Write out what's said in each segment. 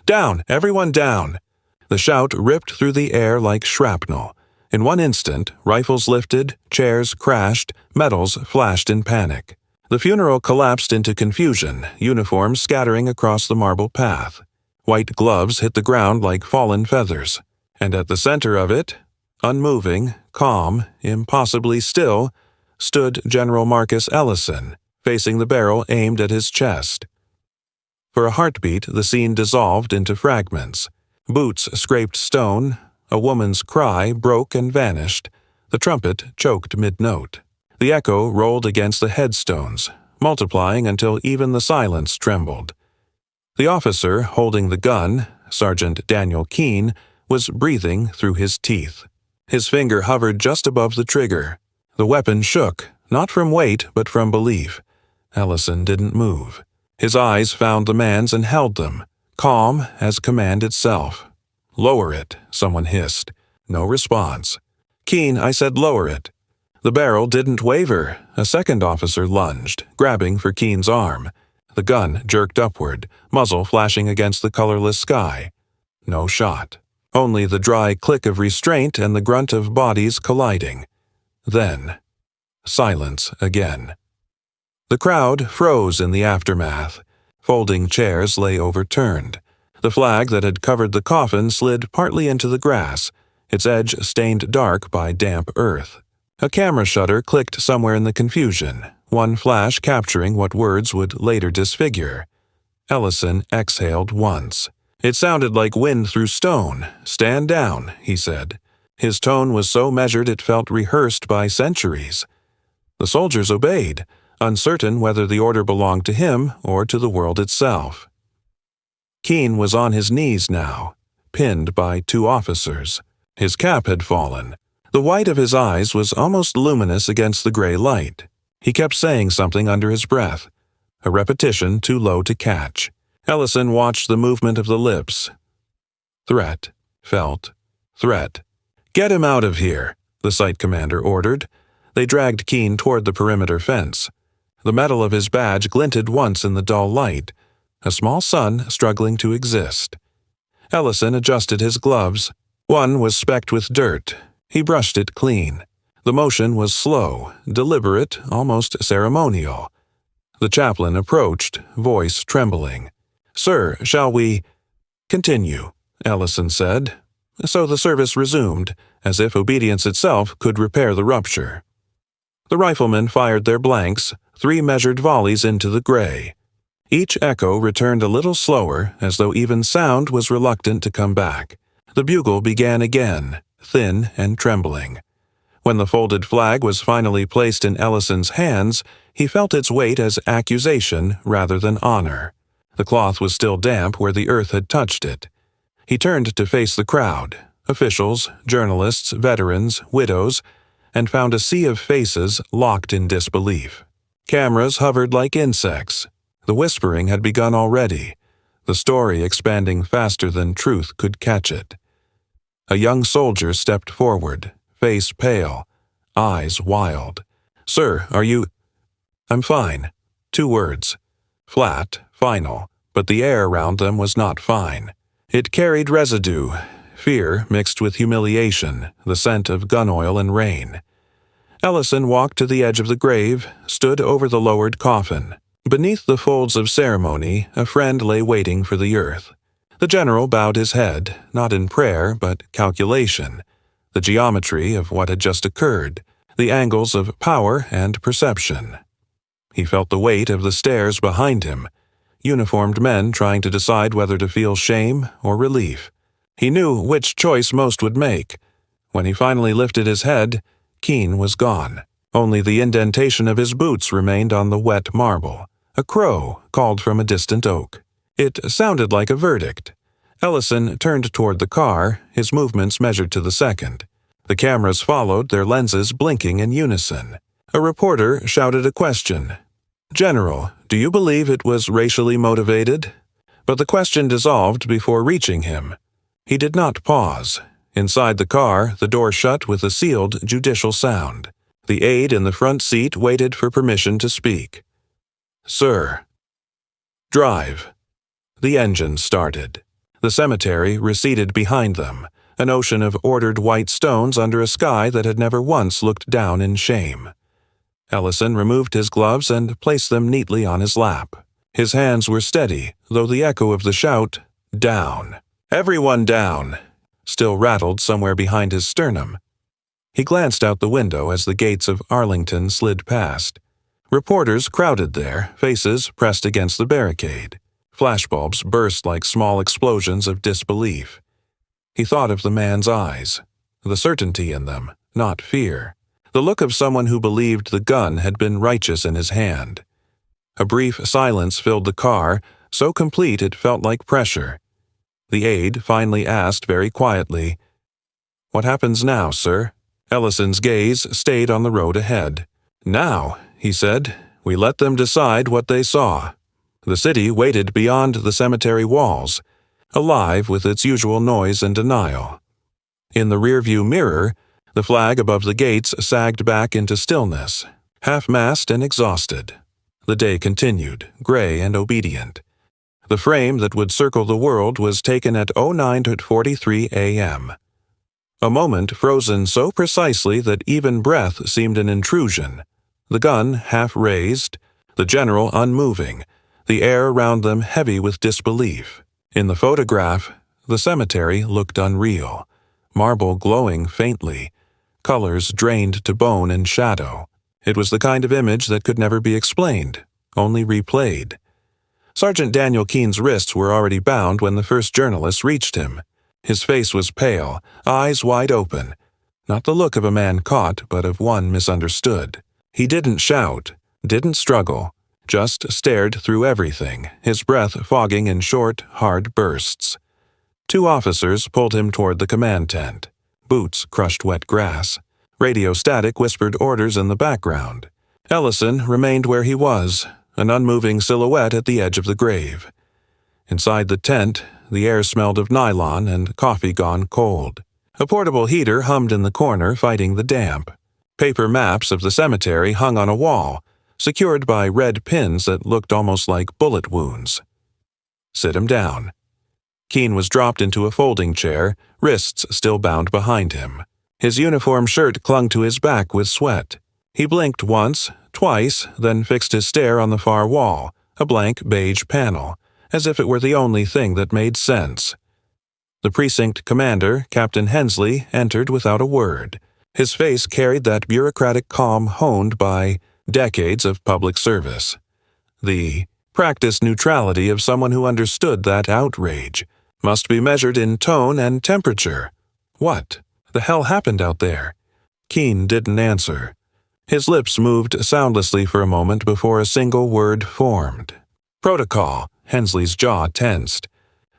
Down! Everyone down!" The shout ripped through the air like shrapnel. In one instant, rifles lifted, chairs crashed, metals flashed in panic. The funeral collapsed into confusion, uniforms scattering across the marble path. White gloves hit the ground like fallen feathers. And at the center of it, unmoving, calm, impossibly still, stood General Marcus Ellison, facing the barrel aimed at his chest. For a heartbeat, the scene dissolved into fragments. Boots scraped stone, a woman's cry broke and vanished, the trumpet choked mid-note. The echo rolled against the headstones, multiplying until even the silence trembled. The officer holding the gun, Sergeant Daniel Keene, was breathing through his teeth. His finger hovered just above the trigger. The weapon shook, not from weight but from belief. Ellison didn't move. His eyes found the man's and held them, calm as command itself. "Lower it," someone hissed. No response. "Keene, I said lower it." The barrel didn't waver. A second officer lunged, grabbing for Keene's arm. The gun jerked upward, muzzle flashing against the colorless sky. No shot. Only the dry click of restraint and the grunt of bodies colliding. Then, silence again. The crowd froze in the aftermath. Folding chairs lay overturned. The flag that had covered the coffin slid partly into the grass, its edge stained dark by damp earth. A camera shutter clicked somewhere in the confusion, one flash capturing what words would later disfigure. Ellison exhaled once. It sounded like wind through stone. "Stand down," he said. His tone was so measured it felt rehearsed by centuries. The soldiers obeyed, uncertain whether the order belonged to him or to the world itself. Keene was on his knees now, pinned by two officers. His cap had fallen. The white of his eyes was almost luminous against the gray light. He kept saying something under his breath, a repetition too low to catch. Ellison watched the movement of the lips. Threat, felt, threat. "Get him out of here," the site commander ordered. They dragged Keene toward the perimeter fence. The metal of his badge glinted once in the dull light, a small sun struggling to exist. Ellison adjusted his gloves. One was specked with dirt. He brushed it clean. The motion was slow, deliberate, almost ceremonial. The chaplain approached, voice trembling. "Sir, shall we—" "Continue," Ellison said. So the service resumed, as if obedience itself could repair the rupture. The riflemen fired their blanks, 3 measured volleys into the gray. Each echo returned a little slower, as though even sound was reluctant to come back. The bugle began again, thin and trembling. When the folded flag was finally placed in Ellison's hands, he felt its weight as accusation rather than honor. The cloth was still damp where the earth had touched it. He turned to face the crowd, officials, journalists, veterans, widows, and found a sea of faces locked in disbelief. Cameras hovered like insects. The whispering had begun already, the story expanding faster than truth could catch it. A young soldier stepped forward, face pale, eyes wild. "Sir, are you—" "I'm fine." 2 words. Flat, final, but the air around them was not fine. It carried residue, fear mixed with humiliation, the scent of gun oil and rain. Ellison walked to the edge of the grave, stood over the lowered coffin. Beneath the folds of ceremony, a friend lay waiting for the earth. The general bowed his head, not in prayer, but calculation, the geometry of what had just occurred, the angles of power and perception. He felt the weight of the stairs behind him, uniformed men trying to decide whether to feel shame or relief. He knew which choice most would make. When he finally lifted his head, Keene was gone. Only the indentation of his boots remained on the wet marble. A crow called from a distant oak. It sounded like a verdict. Ellison turned toward the car, his movements measured to the second. The cameras followed, their lenses blinking in unison. A reporter shouted a question. "General, do you believe it was racially motivated?" But the question dissolved before reaching him. He did not pause. Inside the car, the door shut with a sealed, judicial sound. The aide in the front seat waited for permission to speak. "Sir." "Drive." The engine started. The cemetery receded behind them, an ocean of ordered white stones under a sky that had never once looked down in shame. Ellison removed his gloves and placed them neatly on his lap. His hands were steady, though the echo of the shout, "Down! Everyone down!" still rattled somewhere behind his sternum. He glanced out the window as the gates of Arlington slid past. Reporters crowded there, faces pressed against the barricade. Flashbulbs burst like small explosions of disbelief. He thought of the man's eyes, the certainty in them, not fear, the look of someone who believed the gun had been righteous in his hand. A brief silence filled the car, so complete it felt like pressure. The aide finally asked very quietly, "What happens now, sir?" Ellison's gaze stayed on the road ahead. "Now," he said, "we let them decide what they saw." The city waited beyond the cemetery walls, alive with its usual noise and denial. In the rearview mirror, the flag above the gates sagged back into stillness, half-mast and exhausted. The day continued, gray and obedient. The frame that would circle the world was taken at 09:43 a.m. A moment frozen so precisely that even breath seemed an intrusion. The gun half raised, the general unmoving, the air around them heavy with disbelief. In the photograph, the cemetery looked unreal, marble glowing faintly, colors drained to bone and shadow. It was the kind of image that could never be explained, only replayed. Sergeant Daniel Keene's wrists were already bound when the first journalist reached him. His face was pale, eyes wide open, not the look of a man caught, but of one misunderstood. He didn't shout, didn't struggle, just stared through everything, his breath fogging in short, hard bursts. Two officers pulled him toward the command tent. Boots crushed wet grass. Radio static whispered orders in the background. Ellison remained where he was, an unmoving silhouette at the edge of the grave. Inside the tent, the air smelled of nylon and coffee gone cold. A portable heater hummed in the corner, fighting the damp. Paper maps of the cemetery hung on a wall, secured by red pins that looked almost like bullet wounds. "Sit him down." Keene was dropped into a folding chair, wrists still bound behind him. His uniform shirt clung to his back with sweat. He blinked once, twice, then fixed his stare on the far wall, a blank beige panel, as if it were the only thing that made sense. The precinct commander, Captain Hensley, entered without a word. His face carried that bureaucratic calm honed by decades of public service. The practiced neutrality of someone who understood that outrage must be measured in tone and temperature. What the hell happened out there? Keene didn't answer. His lips moved soundlessly for a moment before a single word formed. "Protocol." Hensley's jaw tensed.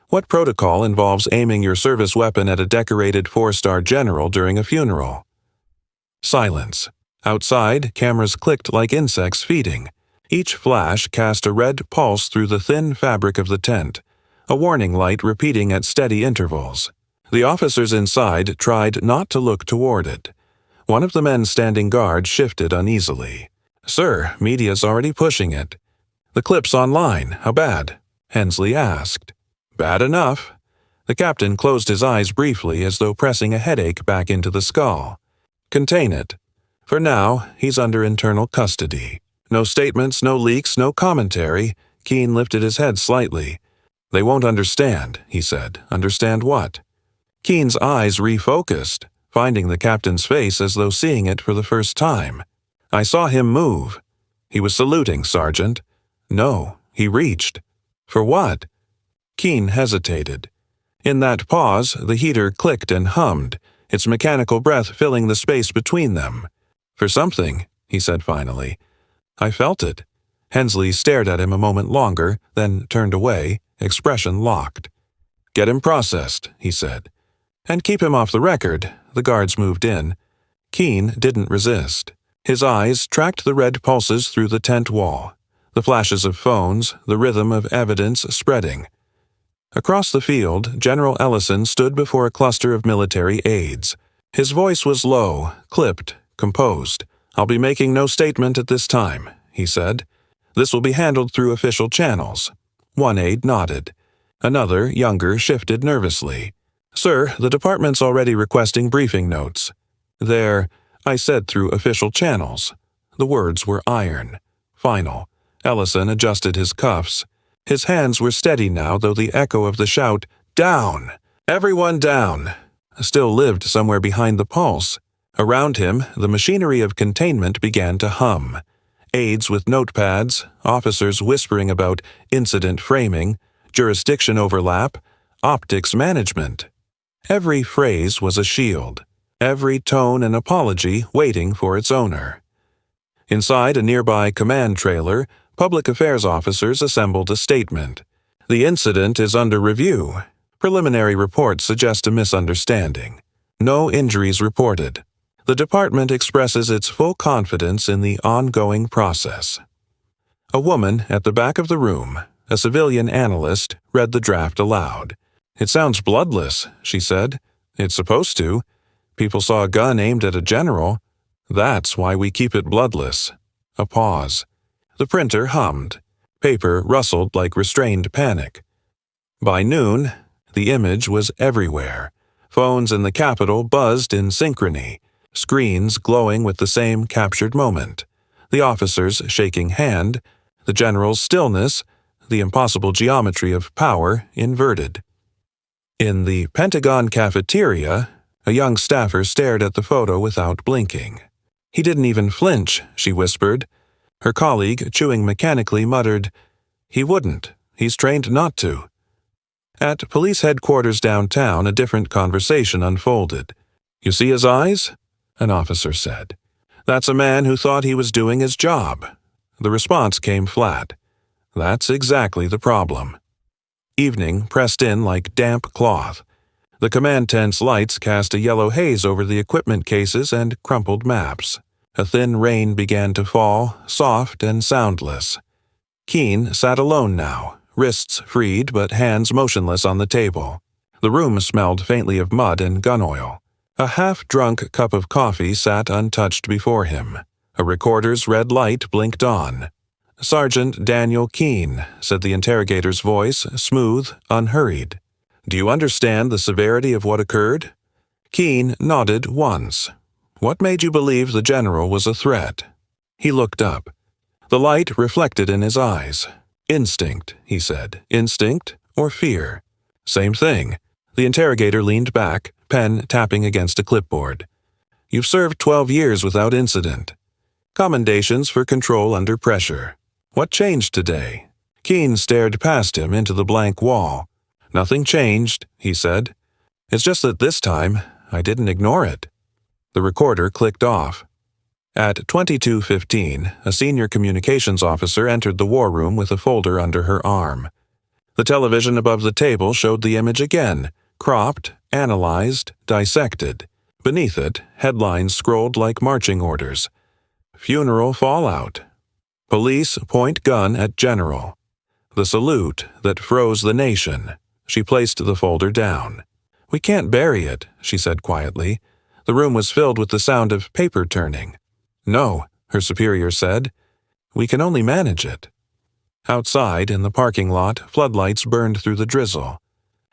What protocol involves aiming your service weapon at a decorated four-star general during a funeral? Silence. Outside, cameras clicked like insects feeding. Each flash cast a red pulse through the thin fabric of the tent, a warning light repeating at steady intervals. The officers inside tried not to look toward it. One of the men standing guard shifted uneasily. "Sir, media's already pushing it." "The clip's online. How bad?" Hensley asked. "Bad enough." The captain closed his eyes briefly as though pressing a headache back into the skull. "Contain it. For now, he's under internal custody. No statements, no leaks, no commentary." Keene lifted his head slightly. "They won't understand," he said. "Understand what?" Keene's eyes refocused, finding the captain's face as though seeing it for the first time. "I saw him move. He was saluting, Sergeant." "No, he reached." "For what?" Keene hesitated. In that pause, the heater clicked and hummed, its mechanical breath filling the space between them. "For something," he said finally. "I felt it." Hensley stared at him a moment longer, then turned away, expression locked. "Get him processed," he said. "And keep him off the record." The guards moved in. Keene didn't resist. His eyes tracked the red pulses through the tent wall, the flashes of phones, the rhythm of evidence spreading. Across the field, General Ellison stood before a cluster of military aides. His voice was low, clipped, composed. "I'll be making no statement at this time," he said. "This will be handled through official channels." One aide nodded. Another, younger, shifted nervously. "Sir, the department's already requesting briefing notes." "There," I said through official channels. The words were iron. Final. Ellison adjusted his cuffs. His hands were steady now, though the echo of the shout, "Down! Everyone down!" still lived somewhere behind the pulse. Around him, the machinery of containment began to hum. Aides with notepads, officers whispering about incident framing, jurisdiction overlap, optics management. Every phrase was a shield, every tone an apology waiting for its owner. Inside a nearby command trailer, public affairs officers assembled a statement. "The incident is under review. Preliminary reports suggest a misunderstanding. No injuries reported. The department expresses its full confidence in the ongoing process." A woman at the back of the room, a civilian analyst, read the draft aloud. "It sounds bloodless," she said. "It's supposed to. People saw a gun aimed at a general. That's why we keep it bloodless." A pause. The printer hummed. Paper rustled like restrained panic. By noon, the image was everywhere. Phones in the Capitol buzzed in synchrony, screens glowing with the same captured moment. The officers shaking hand, the general's stillness, the impossible geometry of power inverted. In the Pentagon cafeteria, a young staffer stared at the photo without blinking. "He didn't even flinch," she whispered. Her colleague, chewing mechanically, muttered, "He wouldn't. He's trained not to." At police headquarters downtown, a different conversation unfolded. "You see his eyes?" an officer said. "That's a man who thought he was doing his job." The response came flat. "That's exactly the problem." Evening pressed in like damp cloth. The command tent's lights cast a yellow haze over the equipment cases and crumpled maps. A thin rain began to fall, soft and soundless. Keene sat alone now, wrists freed but hands motionless on the table. The room smelled faintly of mud and gun oil. A half-drunk cup of coffee sat untouched before him. A recorder's red light blinked on. "Sergeant Daniel Keene," said the interrogator's voice, smooth, unhurried. "Do you understand the severity of what occurred?" Keene nodded once. "What made you believe the general was a threat?" He looked up. The light reflected in his eyes. "Instinct," he said. "Instinct or fear?" "Same thing." The interrogator leaned back, pen tapping against a clipboard. "You've served 12 years without incident. Commendations for control under pressure. What changed today?" Keene stared past him into the blank wall. "Nothing changed," he said. "It's just that this time, I didn't ignore it." The recorder clicked off. At 22:15, a senior communications officer entered the war room with a folder under her arm. The television above the table showed the image again, cropped, analyzed, dissected. Beneath it, headlines scrolled like marching orders. "Funeral fallout. Police point gun at general. The salute that froze the nation." She placed the folder down. "We can't bury it," she said quietly. The room was filled with the sound of paper turning. "No," her superior said. "We can only manage it." Outside, in the parking lot, floodlights burned through the drizzle.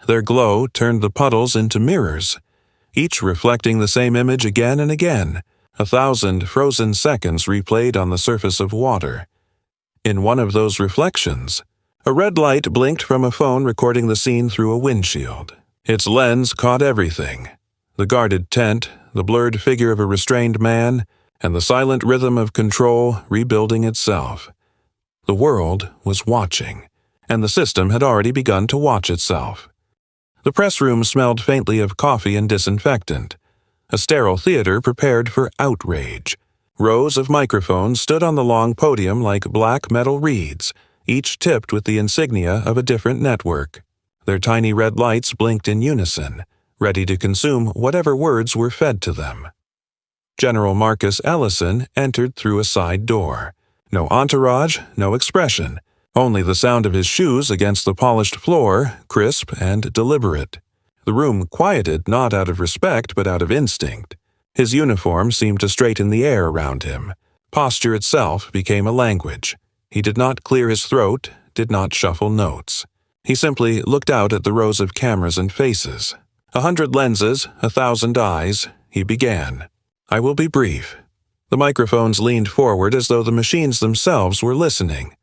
Their glow turned the puddles into mirrors, each reflecting the same image again and again, 1,000 frozen seconds replayed on the surface of water. In one of those reflections, a red light blinked from a phone recording the scene through a windshield. Its lens caught everything: the guarded tent, the blurred figure of a restrained man, and the silent rhythm of control rebuilding itself. The world was watching, and the system had already begun to watch itself. The press room smelled faintly of coffee and disinfectant. A sterile theater prepared for outrage. Rows of microphones stood on the long podium like black metal reeds, each tipped with the insignia of a different network. Their tiny red lights blinked in unison, ready to consume whatever words were fed to them. General Marcus Ellison entered through a side door. No entourage, no expression, only the sound of his shoes against the polished floor, crisp and deliberate. The room quieted not out of respect but out of instinct. His uniform seemed to straighten the air around him. Posture itself became a language. He did not clear his throat, did not shuffle notes. He simply looked out at the rows of cameras and faces. 100 lenses, 1,000 eyes, he began. I will be brief. The microphones leaned forward as though the machines themselves were listening.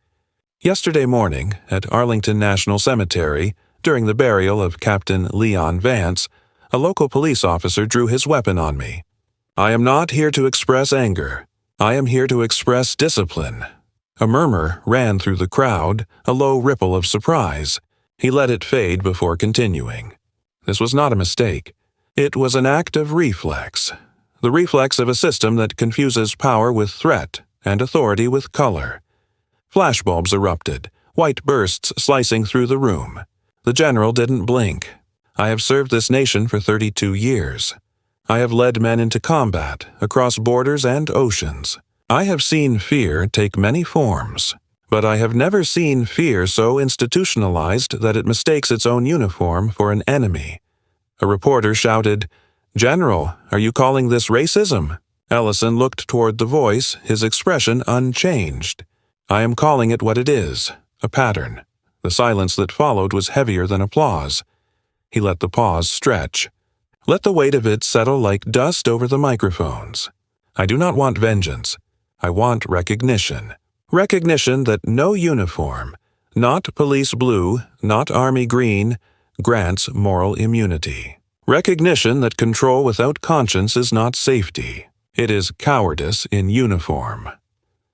Yesterday morning, at Arlington National Cemetery, during the burial of Captain Leon Vance, a local police officer drew his weapon on me. I am not here to express anger. I am here to express discipline. A murmur ran through the crowd, a low ripple of surprise. He let it fade before continuing. This was not a mistake. It was an act of reflex. The reflex of a system that confuses power with threat and authority with color. Flashbulbs erupted, white bursts slicing through the room. The general didn't blink. I have served this nation for 32 years. I have led men into combat, across borders and oceans. I have seen fear take many forms, but I have never seen fear so institutionalized that it mistakes its own uniform for an enemy. A reporter shouted, "General, are you calling this racism?" Ellison looked toward the voice, his expression unchanged. I am calling it what it is, a pattern. The silence that followed was heavier than applause. He let the pause stretch. Let the weight of it settle like dust over the microphones. I do not want vengeance. I want recognition. Recognition that no uniform, not police blue, not army green, grants moral immunity. Recognition that control without conscience is not safety. It is cowardice in uniform.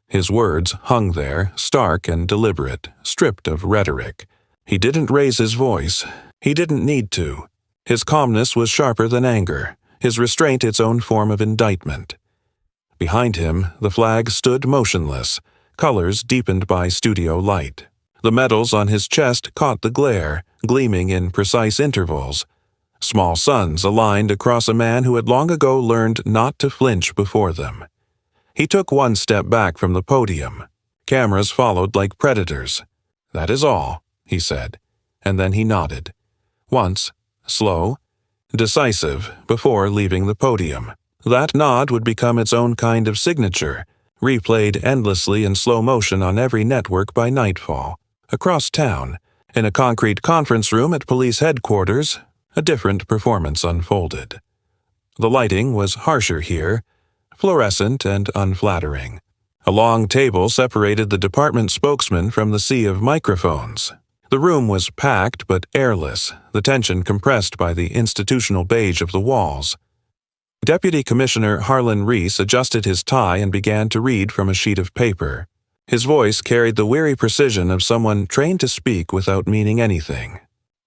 His words hung there, stark and deliberate, stripped of rhetoric. He didn't raise his voice. He didn't need to. His calmness was sharper than anger, his restraint its own form of indictment. Behind him, the flag stood motionless, colors deepened by studio light. The medals on his chest caught the glare, gleaming in precise intervals. Small suns aligned across a man who had long ago learned not to flinch before them. He took one step back from the podium. Cameras followed like predators. "That is all," he said, and then he nodded. Once, slow, decisive, before leaving the podium. That nod would become its own kind of signature, replayed endlessly in slow motion on every network by nightfall. Across town, in a concrete conference room at police headquarters, a different performance unfolded. The lighting was harsher here, fluorescent and unflattering. A long table separated the department spokesman from the sea of microphones. The room was packed but airless, the tension compressed by the institutional beige of the walls. Deputy Commissioner Harlan Reese adjusted his tie and began to read from a sheet of paper. His voice carried the weary precision of someone trained to speak without meaning anything.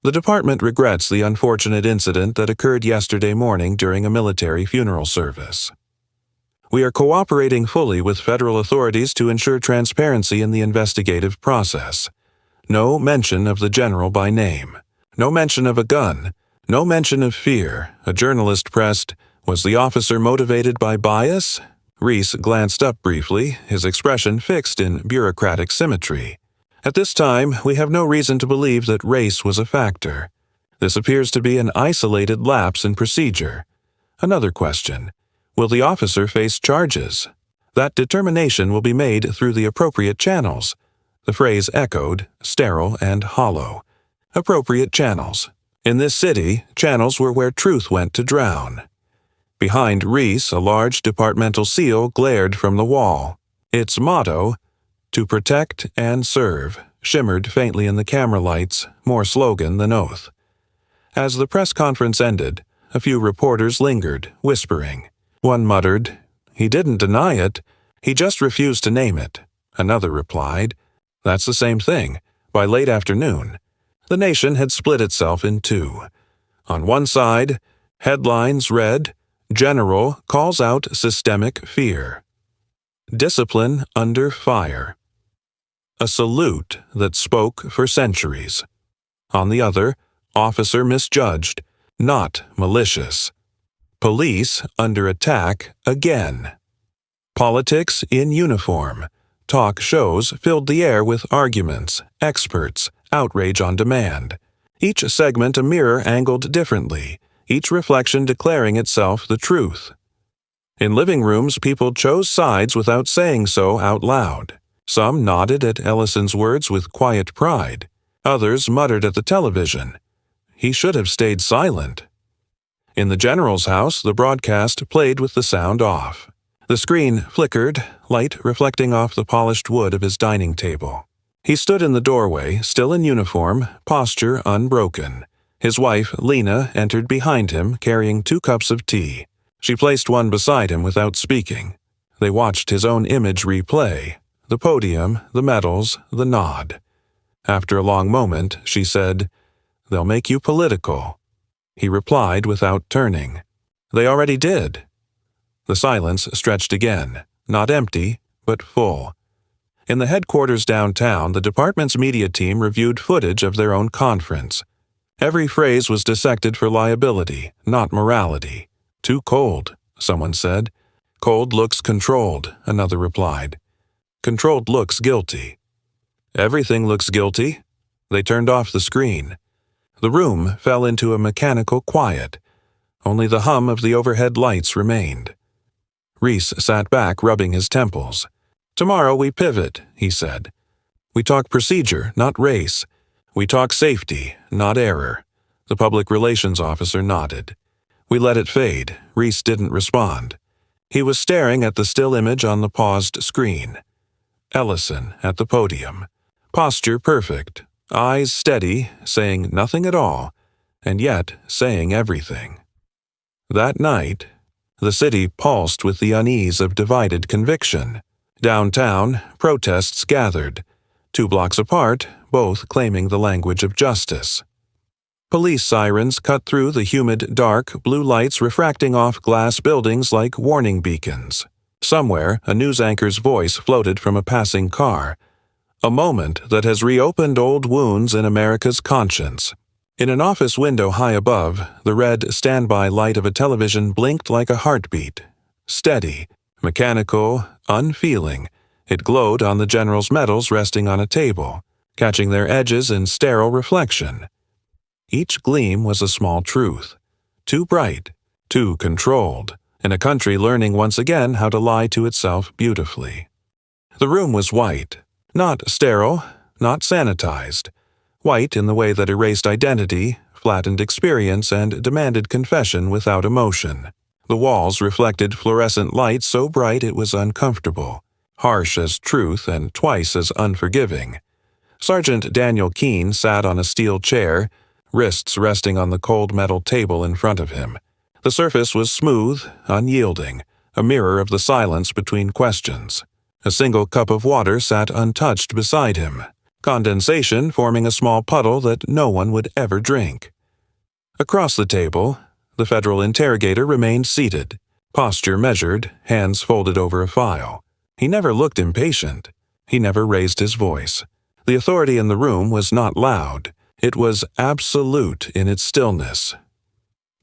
The department regrets the unfortunate incident that occurred yesterday morning during a military funeral service. We are cooperating fully with federal authorities to ensure transparency in the investigative process. No mention of the general by name. No mention of a gun. No mention of fear. A journalist pressed, "Was the officer motivated by bias?" Reese glanced up briefly, his expression fixed in bureaucratic symmetry. At this time, we have no reason to believe that race was a factor. This appears to be an isolated lapse in procedure. Another question. Will the officer face charges? That determination will be made through the appropriate channels. The phrase echoed, sterile and hollow. Appropriate channels. In this city, channels were where truth went to drown. Behind Reese, a large departmental seal glared from the wall. Its motto, "To protect and serve," shimmered faintly in the camera lights, more slogan than oath. As the press conference ended, a few reporters lingered, whispering. One muttered, "He didn't deny it. He just refused to name it." Another replied, "That's the same thing. By late afternoon." The nation had split itself in two. On one side, headlines read, "General calls out systemic fear." Discipline under fire. A salute that spoke for centuries. On the other, officer misjudged, not malicious. Police under attack again. Politics in uniform. Talk shows filled the air with arguments, experts, outrage on demand. Each segment a mirror angled differently, each reflection declaring itself the truth. In living rooms, people chose sides without saying so out loud. Some nodded at Ellison's words with quiet pride. Others muttered at the television. He should have stayed silent. In the general's house, the broadcast played with the sound off. The screen flickered, light reflecting off the polished wood of his dining table. He stood in the doorway, still in uniform, posture unbroken. His wife, Lena, entered behind him, carrying 2 cups of tea. She placed one beside him without speaking. They watched his own image replay, the podium, the medals, the nod. After a long moment, she said, "They'll make you political." He replied without turning, "They already did." The silence stretched again, not empty, but full. In the headquarters downtown, the department's media team reviewed footage of their own conference. Every phrase was dissected for liability, not morality. "Too cold," someone said. "Cold looks controlled," another replied. "Controlled looks guilty." "Everything looks guilty." They turned off the screen. The room fell into a mechanical quiet. Only the hum of the overhead lights remained. Reese sat back, rubbing his temples. "Tomorrow we pivot," he said. "We talk procedure, not race. We talk safety, not error." The public relations officer nodded. We let it fade. Reese didn't respond. He was staring at the still image on the paused screen. Ellison at the podium. Posture perfect. Eyes steady, saying nothing at all, and yet saying everything. That night, the city pulsed with the unease of divided conviction. Downtown, protests gathered. 2 blocks apart, both claiming the language of justice. Police sirens cut through the humid, dark, blue lights refracting off glass buildings like warning beacons. Somewhere, a news anchor's voice floated from a passing car. A moment that has reopened old wounds in America's conscience. In an office window high above, the red standby light of a television blinked like a heartbeat. Steady, mechanical, unfeeling, it glowed on the general's medals resting on a table, catching their edges in sterile reflection. Each gleam was a small truth. Too bright, too controlled, in a country learning once again how to lie to itself beautifully. The room was white. Not sterile, not sanitized. White in the way that erased identity, flattened experience, and demanded confession without emotion. The walls reflected fluorescent light so bright it was uncomfortable, harsh as truth and twice as unforgiving. Sergeant Daniel Keene sat on a steel chair, wrists resting on the cold metal table in front of him. The surface was smooth, unyielding, a mirror of the silence between questions. A single cup of water sat untouched beside him, condensation forming a small puddle that no one would ever drink. Across the table, the federal interrogator remained seated, posture measured, hands folded over a file. He never looked impatient. He never raised his voice. The authority in the room was not loud. It was absolute in its stillness.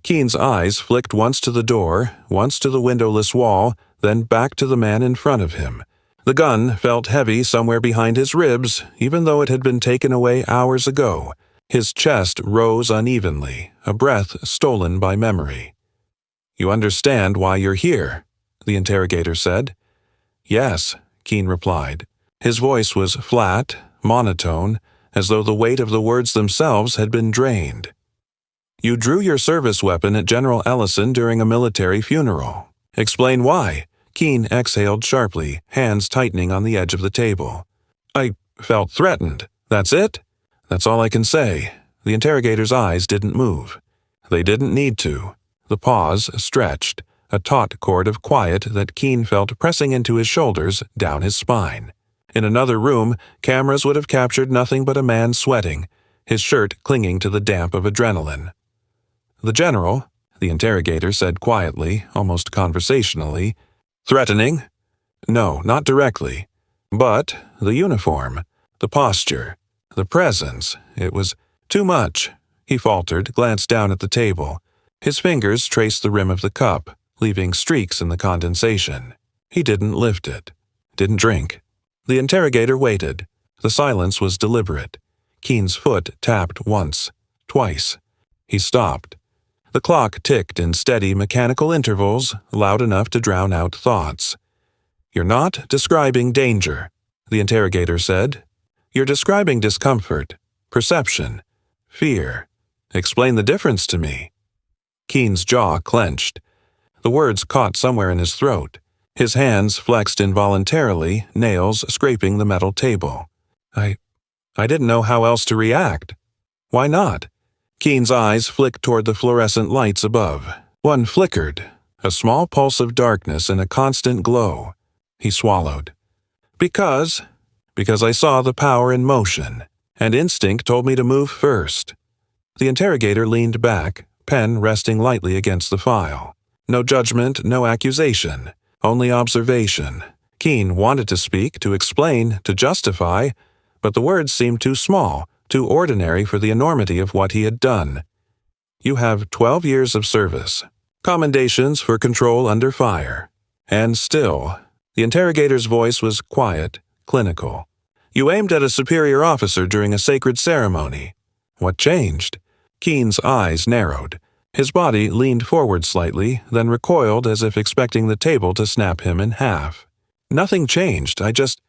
Keene's eyes flicked once to the door, once to the windowless wall, then back to the man in front of him. The gun felt heavy somewhere behind his ribs, even though it had been taken away hours ago. His chest rose unevenly, a breath stolen by memory. "You understand why you're here?" the interrogator said. "Yes," Keene replied. His voice was flat, monotone, as though the weight of the words themselves had been drained. "You drew your service weapon at General Ellison during a military funeral. Explain why." Keene exhaled sharply, hands tightening on the edge of the table. "I felt threatened. That's it? That's all I can say." The interrogator's eyes didn't move. They didn't need to. The pause stretched, a taut cord of quiet that Keene felt pressing into his shoulders, down his spine. In another room, cameras would have captured nothing but a man sweating, his shirt clinging to the damp of adrenaline. "The general," the interrogator said quietly, almost conversationally. "Threatening? No, not directly. But the uniform, the posture, the presence, it was too much." He faltered, glanced down at the table. His fingers traced the rim of the cup, leaving streaks in the condensation. He didn't lift it. Didn't drink. The interrogator waited. The silence was deliberate. Keene's foot tapped once, twice. He stopped. The clock ticked in steady mechanical intervals, loud enough to drown out thoughts. "You're not describing danger," the interrogator said. "You're describing discomfort. perception, fear. Explain the difference to me." Keen's jaw clenched. The words caught somewhere in his throat. His hands flexed involuntarily, nails scraping the metal table. I didn't know how else to react. "Why not?" Keen's eyes flicked toward the fluorescent lights above. One flickered, a small pulse of darkness in a constant glow. He swallowed. Because I saw the power in motion, and instinct told me to move first." The interrogator leaned back, pen resting lightly against the file. No judgment, no accusation, only observation. Keen wanted to speak, to explain, to justify, but the words seemed too small, too ordinary for the enormity of what he had done. "You have 12 years of service. Commendations for control under fire." And still, the interrogator's voice was quiet, clinical. "You aimed at a superior officer during a sacred ceremony. What changed?" Keen's eyes narrowed. His body leaned forward slightly, then recoiled as if expecting the table to snap him in half. "Nothing changed. I just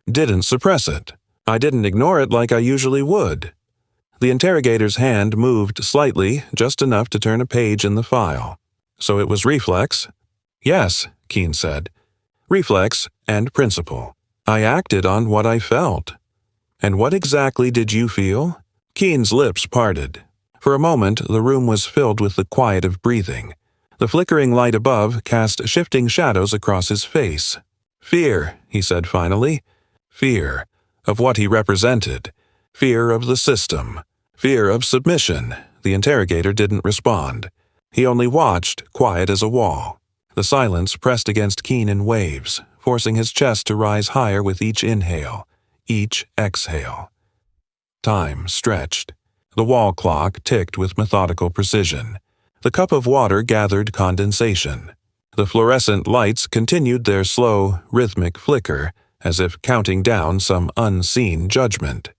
didn't suppress it. I didn't ignore it like I usually would." The interrogator's hand moved slightly, just enough to turn a page in the file. "So it was reflex?" "Yes," Keen said. "Reflex and principle. I acted on what I felt." "And what exactly did you feel?" Keen's lips parted. For a moment, the room was filled with the quiet of breathing. The flickering light above cast shifting shadows across his face. "Fear," he said finally. "Fear of what he represented. Fear of the system. Fear of submission." The interrogator didn't respond. He only watched, quiet as a wall. The silence pressed against Keen in waves, forcing his chest to rise higher with each inhale, each exhale. Time stretched. The wall clock ticked with methodical precision. The cup of water gathered condensation. The fluorescent lights continued their slow, rhythmic flicker, as if counting down some unseen judgment.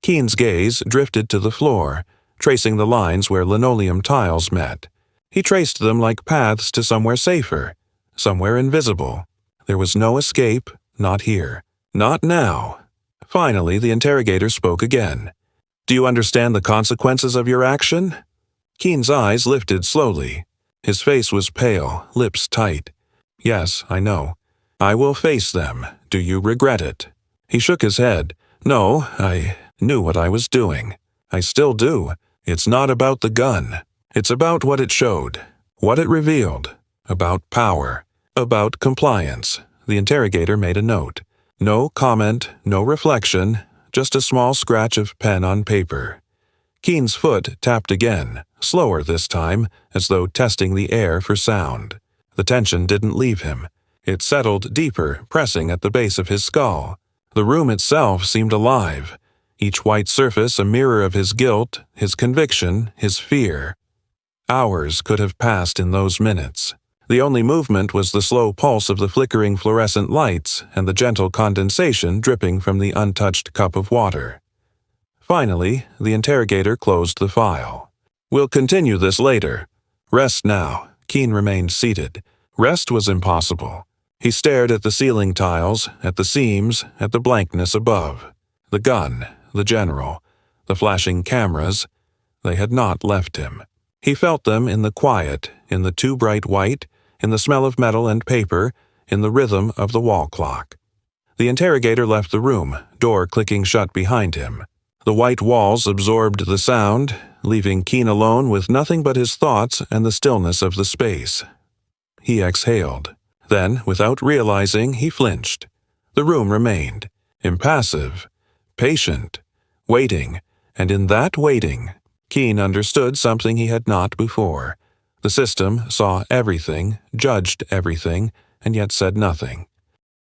Keen's gaze drifted to the floor, tracing the lines where linoleum tiles met. He traced them like paths to somewhere safer, somewhere invisible. There was no escape, not here. Not now. Finally, the interrogator spoke again. "Do you understand the consequences of your action?" Keen's eyes lifted slowly. His face was pale, lips tight. "Yes, I know. I will face them. Do you regret it?" He shook his head. "No, I knew what I was doing. I still do. It's not about the gun. It's about what it showed, what it revealed, about power, about compliance." The interrogator made a note. No comment, no reflection, just a small scratch of pen on paper. Keen's foot tapped again, slower this time, as though testing the air for sound. The tension didn't leave him. It settled deeper, pressing at the base of his skull. The room itself seemed alive, each white surface a mirror of his guilt, his conviction, his fear. Hours could have passed in those minutes. The only movement was the slow pulse of the flickering fluorescent lights and the gentle condensation dripping from the untouched cup of water. Finally, the interrogator closed the file. "We'll continue this later. Rest now." Keen remained seated. Rest was impossible. He stared at the ceiling tiles, at the seams, at the blankness above. The gun, the general, the flashing cameras, they had not left him. He felt them in the quiet, in the too bright white, in the smell of metal and paper, in the rhythm of the wall clock. The interrogator left the room, door clicking shut behind him. The white walls absorbed the sound, leaving Keen alone with nothing but his thoughts and the stillness of the space. He exhaled. Then, without realizing, he flinched. The room remained, impassive, patient, waiting, and in that waiting, Keen understood something he had not before. The system saw everything, judged everything, and yet said nothing.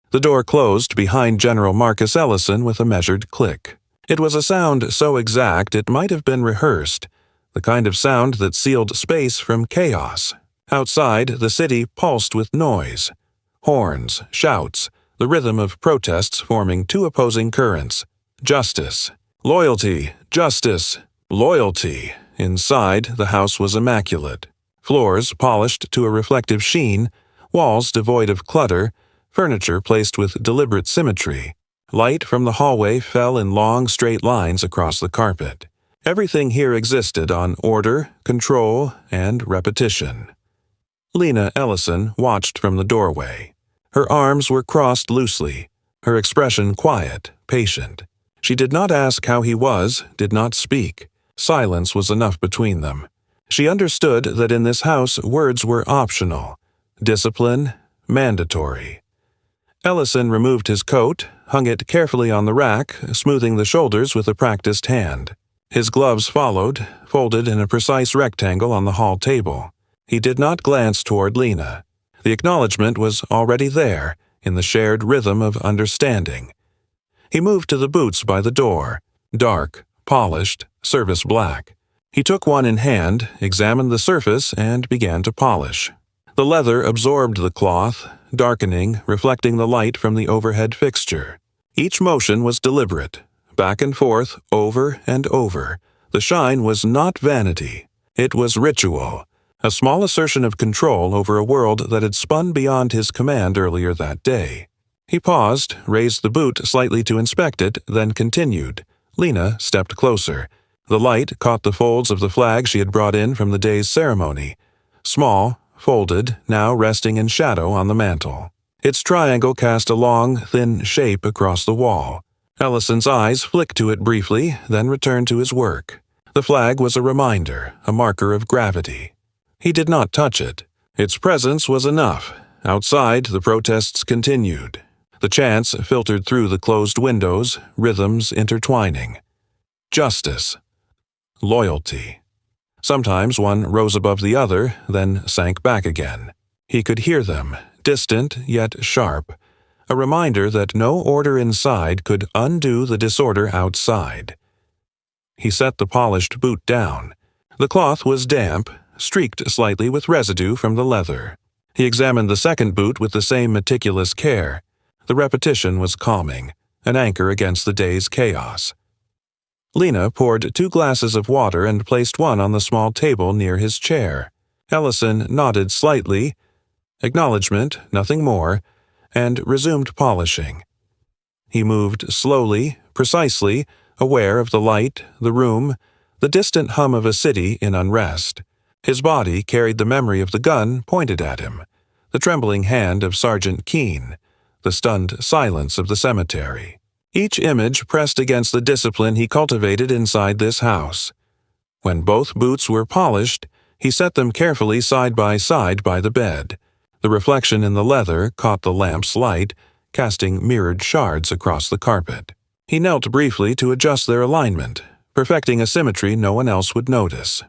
The door closed behind General Marcus Ellison with a measured click. It was a sound so exact it might have been rehearsed, the kind of sound that sealed space from chaos. Outside, the city pulsed with noise. Horns, shouts, the rhythm of protests forming two opposing currents. Justice, loyalty, justice, loyalty. Inside, the house was immaculate. Floors polished to a reflective sheen, walls devoid of clutter, furniture placed with deliberate symmetry. Light from the hallway fell in long, straight lines across the carpet. Everything here existed on order, control, and repetition. Lena Ellison watched from the doorway. Her arms were crossed loosely, her expression quiet, patient. She did not ask how he was, did not speak. Silence was enough between them. She understood that in this house words were optional, discipline, mandatory. Ellison removed his coat, hung it carefully on the rack, smoothing the shoulders with a practiced hand. His gloves followed, folded in a precise rectangle on the hall table. He did not glance toward Lena. The acknowledgement was already there, in the shared rhythm of understanding. He moved to the boots by the door, dark, polished, service black. He took one in hand, examined the surface, and began to polish. The leather absorbed the cloth, darkening, reflecting the light from the overhead fixture. Each motion was deliberate, back and forth, over and over. The shine was not vanity. It was ritual, a small assertion of control over a world that had spun beyond his command earlier that day. He paused, raised the boot slightly to inspect it, then continued. Lena stepped closer. The light caught the folds of the flag she had brought in from the day's ceremony. Small, folded, now resting in shadow on the mantel. Its triangle cast a long, thin shape across the wall. Ellison's eyes flicked to it briefly, then returned to his work. The flag was a reminder, a marker of gravity. He did not touch it. Its presence was enough. Outside, the protests continued. The chants filtered through the closed windows, rhythms intertwining. Justice. Loyalty. Sometimes one rose above the other, then sank back again. He could hear them, distant yet sharp, a reminder that no order inside could undo the disorder outside. He set the polished boot down. The cloth was damp, streaked slightly with residue from the leather. He examined the second boot with the same meticulous care. The repetition was calming, an anchor against the day's chaos. Lena poured 2 glasses of water and placed one on the small table near his chair. Ellison nodded slightly, acknowledgement, nothing more, and resumed polishing. He moved slowly, precisely, aware of the light, the room, the distant hum of a city in unrest. His body carried the memory of the gun pointed at him, the trembling hand of Sergeant Keene, the stunned silence of the cemetery. Each image pressed against the discipline he cultivated inside this house. When both boots were polished, he set them carefully side by the bed. The reflection in the leather caught the lamp's light, casting mirrored shards across the carpet. He knelt briefly to adjust their alignment, perfecting a symmetry no one else would notice.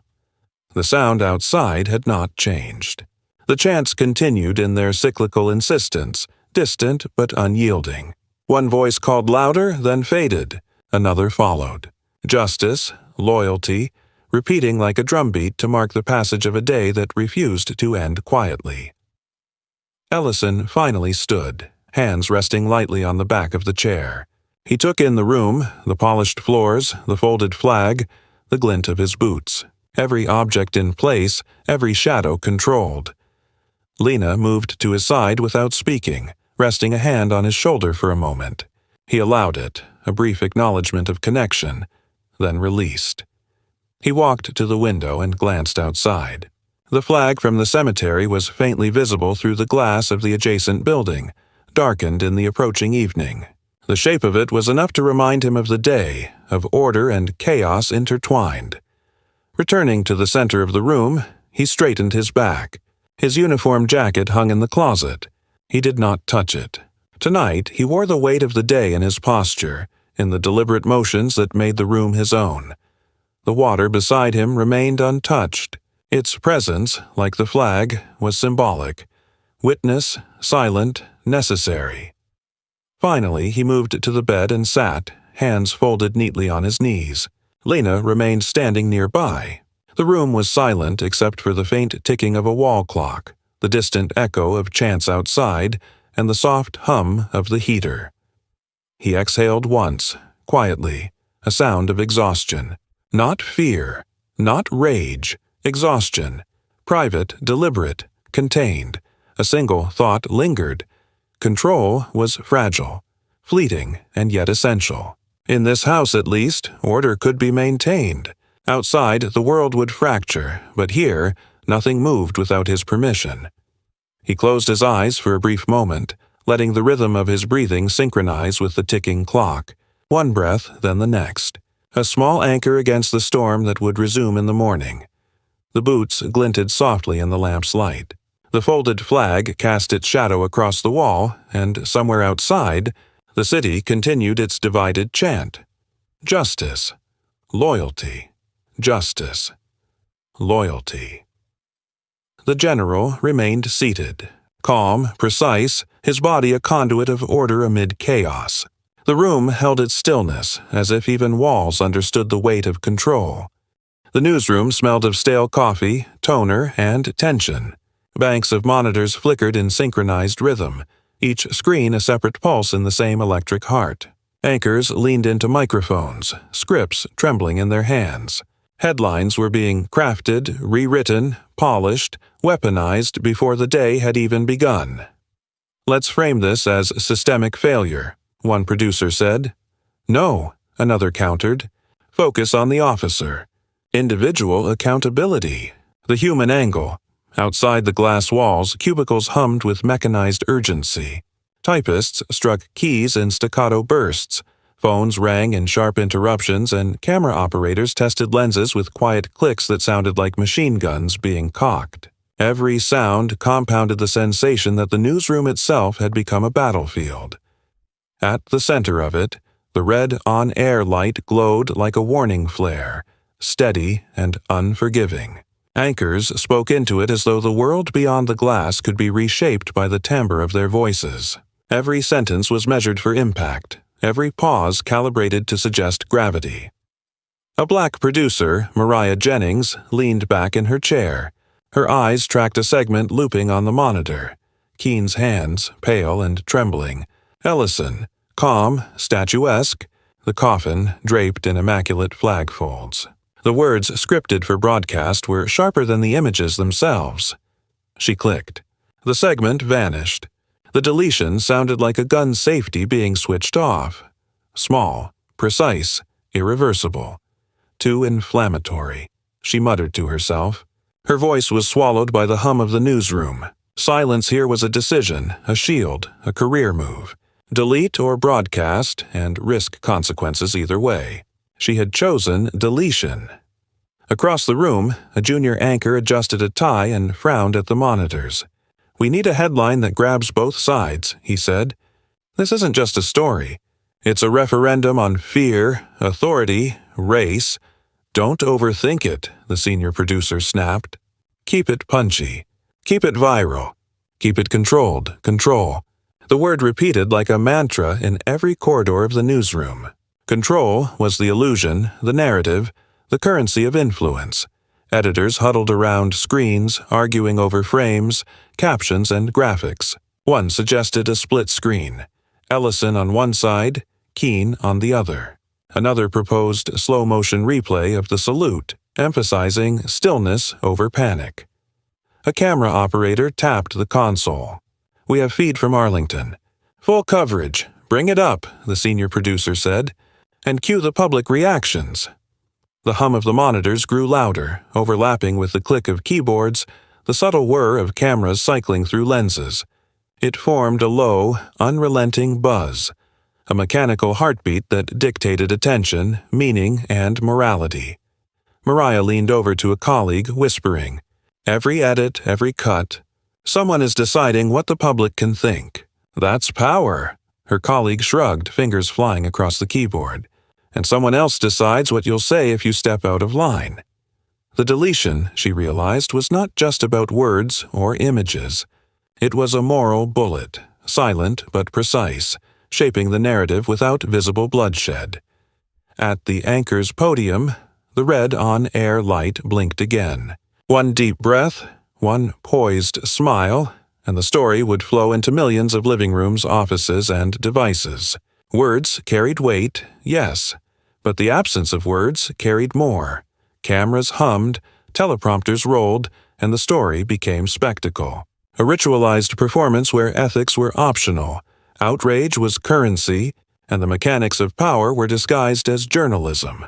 The sound outside had not changed. The chants continued in their cyclical insistence, distant but unyielding. One voice called louder, then faded. Another followed. Justice, loyalty, repeating like a drumbeat to mark the passage of a day that refused to end quietly. Ellison finally stood, hands resting lightly on the back of the chair. He took in the room, the polished floors, the folded flag, the glint of his boots. Every object in place, every shadow controlled. Lena moved to his side without speaking, resting a hand on his shoulder for a moment. He allowed it, a brief acknowledgement of connection, then released. He walked to the window and glanced outside. The flag from the cemetery was faintly visible through the glass of the adjacent building, darkened in the approaching evening. The shape of it was enough to remind him of the day, of order and chaos intertwined. Returning to the center of the room, he straightened his back. His uniform jacket hung in the closet. He did not touch it. Tonight, he wore the weight of the day in his posture, in the deliberate motions that made the room his own. The water beside him remained untouched. Its presence, like the flag, was symbolic. Witness, silent, necessary. Finally, he moved to the bed and sat, hands folded neatly on his knees. Lena remained standing nearby. The room was silent except for the faint ticking of a wall clock, the distant echo of chants outside, and the soft hum of the heater. He exhaled once, quietly, a sound of exhaustion. Not fear, not rage, exhaustion. Private, deliberate, contained. A single thought lingered. Control was fragile. fleeting and yet essential. In this house, at least, order could be maintained. Outside, the world would fracture, but here, nothing moved without his permission. He closed his eyes for a brief moment, letting the rhythm of his breathing synchronize with the ticking clock, one breath, then the next. A small anchor against the storm that would resume in the morning. The boots glinted softly in the lamp's light. The folded flag cast its shadow across the wall, and somewhere outside, the city continued its divided chant. Justice. Loyalty. Justice. Loyalty. The general remained seated, calm, precise, his body a conduit of order amid chaos. The room held its stillness, as if even walls understood the weight of control. The newsroom smelled of stale coffee, toner, and tension. Banks of monitors flickered in synchronized rhythm, each screen a separate pulse in the same electric heart. Anchors leaned into microphones, scripts trembling in their hands. Headlines were being crafted, rewritten, polished, weaponized before the day had even begun. "Let's frame this as systemic failure," one producer said. "No," another countered. "Focus on the officer. Individual accountability. The human angle." Outside the glass walls, cubicles hummed with mechanized urgency. Typists struck keys in staccato bursts. Phones rang in sharp interruptions, and camera operators tested lenses with quiet clicks that sounded like machine guns being cocked. Every sound compounded the sensation that the newsroom itself had become a battlefield. At the center of it, the red on-air light glowed like a warning flare, steady and unforgiving. Anchors spoke into it as though the world beyond the glass could be reshaped by the timbre of their voices. Every sentence was measured for impact, every pause calibrated to suggest gravity. A black producer, Mariah Jennings, leaned back in her chair. Her eyes tracked a segment looping on the monitor. Keen's hands, pale and trembling. Ellison, calm, statuesque, the coffin draped in immaculate flag folds. The words scripted for broadcast were sharper than the images themselves. She clicked. The segment vanished. The deletion sounded like a gun safety being switched off. Small, precise, irreversible. Too inflammatory, she muttered to herself. Her voice was swallowed by the hum of the newsroom. Silence here was a decision, a shield, a career move. Delete or broadcast, and risk consequences either way. She had chosen deletion. Across the room, a junior anchor adjusted a tie and frowned at the monitors. "We need a headline that grabs both sides," he said. "This isn't just a story. It's a referendum on fear, authority, race." "Don't overthink it," the senior producer snapped. "Keep it punchy. Keep it viral. Keep it controlled. Control." The word repeated like a mantra in every corridor of the newsroom. Control was the illusion, the narrative, the currency of influence. Editors huddled around screens, arguing over frames, captions, and graphics. One suggested a split screen. Ellison on one side, Keen on the other. Another proposed slow-motion replay of the salute, emphasizing stillness over panic. A camera operator tapped the console. "We have feed from Arlington. Full coverage. Bring it up," the senior producer said. "And cue the public reactions." The hum of the monitors grew louder, overlapping with the click of keyboards, the subtle whir of cameras cycling through lenses. It formed a low, unrelenting buzz, a mechanical heartbeat that dictated attention, meaning, and morality. Mariah leaned over to a colleague, whispering, "Every edit, every cut. Someone is deciding what the public can think. That's power." Her colleague shrugged, fingers flying across the keyboard. "And someone else decides what you'll say if you step out of line." The deletion, she realized, was not just about words or images. It was a moral bullet, silent but precise, shaping the narrative without visible bloodshed. At the anchor's podium, the red on-air light blinked again. One deep breath, one poised smile, and the story would flow into millions of living rooms, offices, and devices. Words carried weight, yes, but the absence of words carried more. Cameras hummed, teleprompters rolled, and the story became spectacle. A ritualized performance where ethics were optional, Outrage was currency, and the mechanics of power were disguised as journalism.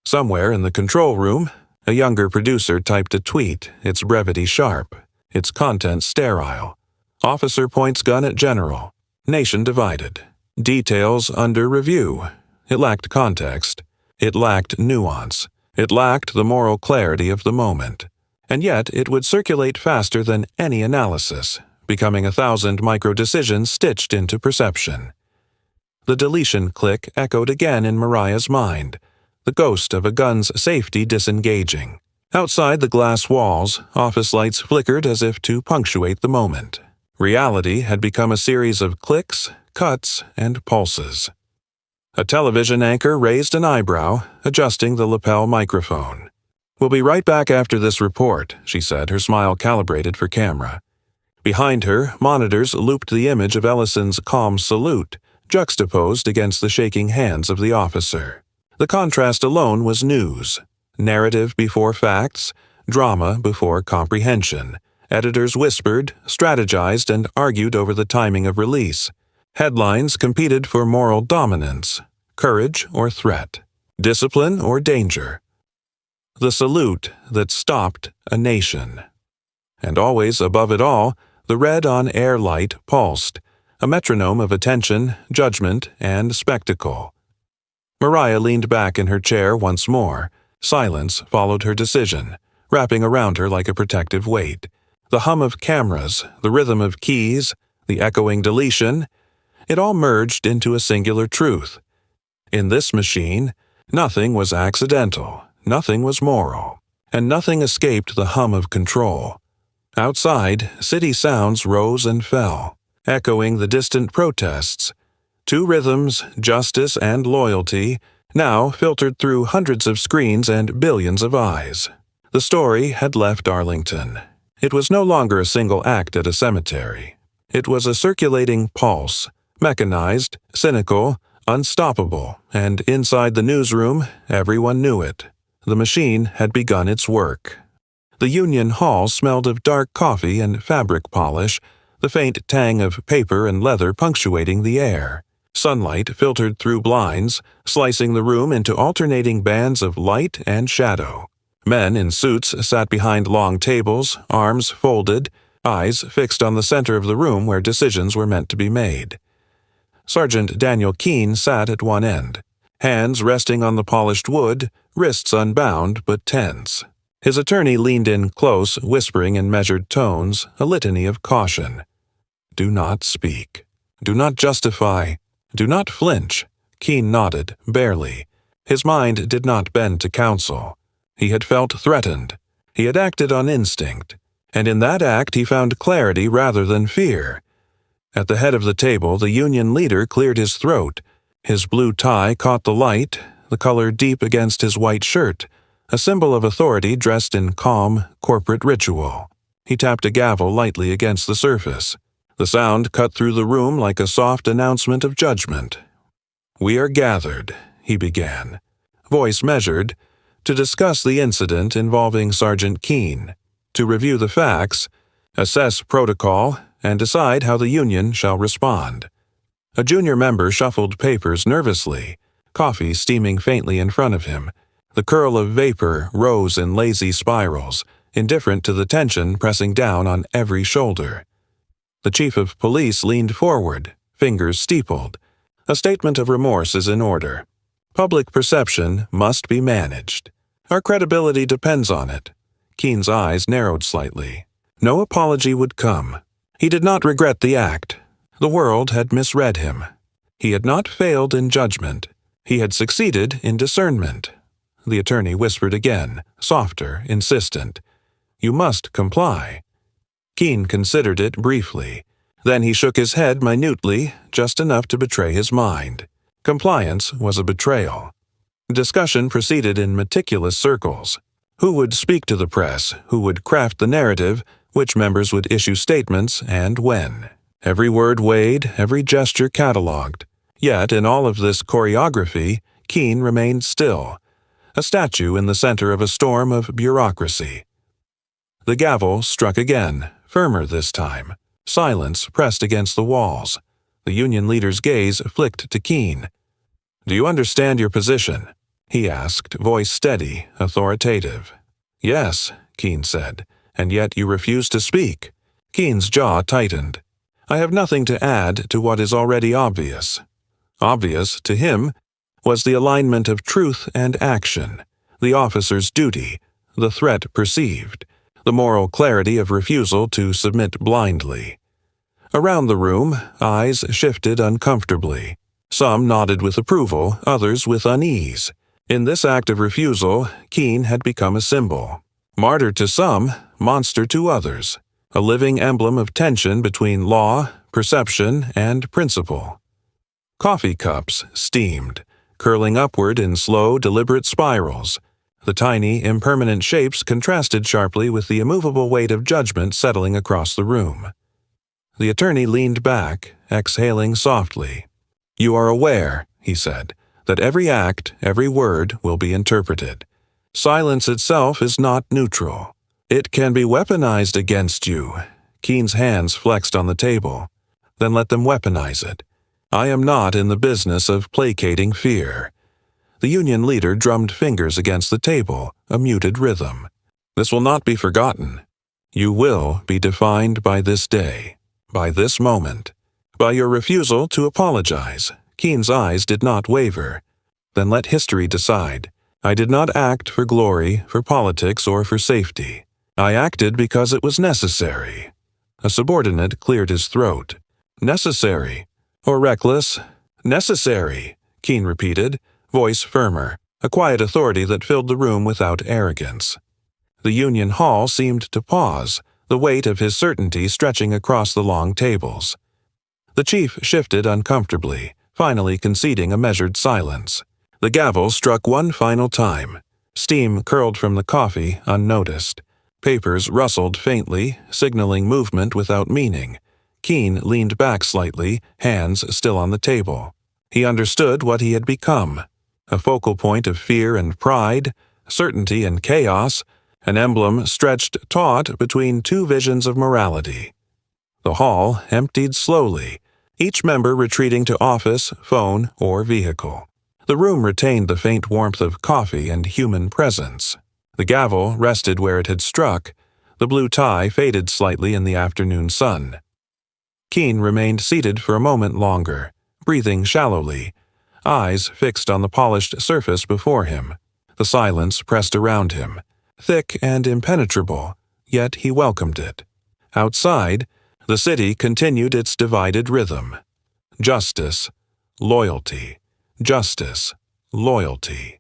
Somewhere in the control room, a younger producer typed a tweet, its brevity sharp, its content sterile. Officer points gun at general. Nation divided. Details under review. It lacked context. It lacked nuance. It lacked the moral clarity of the moment. And yet it would circulate faster than any analysis, becoming 1,000 micro-decisions stitched into perception. The deletion click echoed again in Mariah's mind, the ghost of a gun's safety disengaging. Outside the glass walls, office lights flickered as if to punctuate the moment. Reality had become a series of clicks, cuts, and pulses. A television anchor raised an eyebrow, adjusting the lapel microphone. "We'll be right back after this report," she said, her smile calibrated for camera. Behind her, monitors looped the image of Ellison's calm salute, juxtaposed against the shaking hands of the officer. The contrast alone was news. Narrative before facts, drama before comprehension. Editors whispered, strategized, and argued over the timing of release. Headlines competed for moral dominance, courage or threat, discipline or danger. The salute that stopped a nation. And always above it all, the red-on-air light pulsed, a metronome of attention, judgment, and spectacle. Mariah leaned back in her chair once more. Silence followed her decision, wrapping around her like a protective weight. The hum of cameras, the rhythm of keys, the echoing deletion, it all merged into a singular truth. In this machine, nothing was accidental, nothing was moral, and nothing escaped the hum of control. Outside, city sounds rose and fell, echoing the distant protests. Two rhythms, justice and loyalty, now filtered through hundreds of screens and billions of eyes. The story had left Arlington. It was no longer a single act at a cemetery. It was a circulating pulse, mechanized, cynical, unstoppable, and inside the newsroom, everyone knew it. The machine had begun its work. The Union Hall smelled of dark coffee and fabric polish, the faint tang of paper and leather punctuating the air. Sunlight filtered through blinds, slicing the room into alternating bands of light and shadow. Men in suits sat behind long tables, arms folded, eyes fixed on the center of the room where decisions were meant to be made. Sergeant Daniel Keene sat at one end, hands resting on the polished wood, wrists unbound but tense. His attorney leaned in close, whispering in measured tones, a litany of caution. "Do not speak. Do not justify. Do not flinch." Keene nodded, barely. His mind did not bend to counsel. He had felt threatened. He had acted on instinct. And in that act he found clarity rather than fear. At the head of the table, the Union leader cleared his throat. His blue tie caught the light, the color deep against his white shirt, a symbol of authority dressed in calm, corporate ritual. He tapped a gavel lightly against the surface. The sound cut through the room like a soft announcement of judgment. "We are gathered," he began, voice measured, to discuss the incident involving Sergeant Keene, to review the facts, assess protocol, and decide how the Union shall respond. A junior member shuffled papers nervously, coffee steaming faintly in front of him. The curl of vapor rose in lazy spirals, indifferent to the tension pressing down on every shoulder. The chief of police leaned forward, fingers steepled. A statement of remorse is in order. Public perception must be managed. Our credibility depends on it. Keene's eyes narrowed slightly. No apology would come. He did not regret the act. The world had misread him. He had not failed in judgment. He had succeeded in discernment. The attorney whispered again, softer, insistent. "You must comply." Keene considered it briefly. Then he shook his head minutely, just enough to betray his mind. Compliance was a betrayal. Discussion proceeded in meticulous circles. Who would speak to the press? Who would craft the narrative? Which members would issue statements, and when? Every word weighed, every gesture catalogued. Yet in all of this choreography, Keene remained still, a statue in the center of a storm of bureaucracy. The gavel struck again, firmer this time. Silence pressed against the walls. The union leader's gaze flicked to Keene. "Do you understand your position?" he asked, voice steady, authoritative. "Yes," Keene said, "and yet you refuse to speak." Keene's jaw tightened. "I have nothing to add to what is already obvious." Obvious, to him, was the alignment of truth and action, the officer's duty, the threat perceived, the moral clarity of refusal to submit blindly. Around the room, eyes shifted uncomfortably. Some nodded with approval, others with unease. In this act of refusal, Keene had become a symbol. Martyr to some, monster to others, a living emblem of tension between law, perception, and principle. Coffee cups steamed, curling upward in slow, deliberate spirals. The tiny, impermanent shapes contrasted sharply with the immovable weight of judgment settling across the room. The attorney leaned back, exhaling softly. "You are aware," he said, "that every act, every word will be interpreted. Silence itself is not neutral. It can be weaponized against you." Keene's hands flexed on the table. "Then let them weaponize it. I am not in the business of placating fear." The union leader drummed fingers against the table, a muted rhythm. "This will not be forgotten. You will be defined by this day, by this moment, by your refusal to apologize." Keene's eyes did not waver. "Then let history decide. I did not act for glory, for politics, or for safety. I acted because it was necessary." A subordinate cleared his throat. "Necessary. Or reckless?" "Necessary," Keene repeated, voice firmer, a quiet authority that filled the room without arrogance. The Union Hall seemed to pause, the weight of his certainty stretching across the long tables. The chief shifted uncomfortably, finally conceding a measured silence. The gavel struck one final time. Steam curled from the coffee unnoticed. Papers rustled faintly, signaling movement without meaning. Keene leaned back slightly, hands still on the table. He understood what he had become. A focal point of fear and pride, certainty and chaos, an emblem stretched taut between two visions of morality. The hall emptied slowly, each member retreating to office, phone, or vehicle. The room retained the faint warmth of coffee and human presence. The gavel rested where it had struck. The blue tie faded slightly in the afternoon sun. Keene remained seated for a moment longer, breathing shallowly, eyes fixed on the polished surface before him. The silence pressed around him, thick and impenetrable, yet he welcomed it. Outside, the city continued its divided rhythm. Justice, loyalty, justice, loyalty.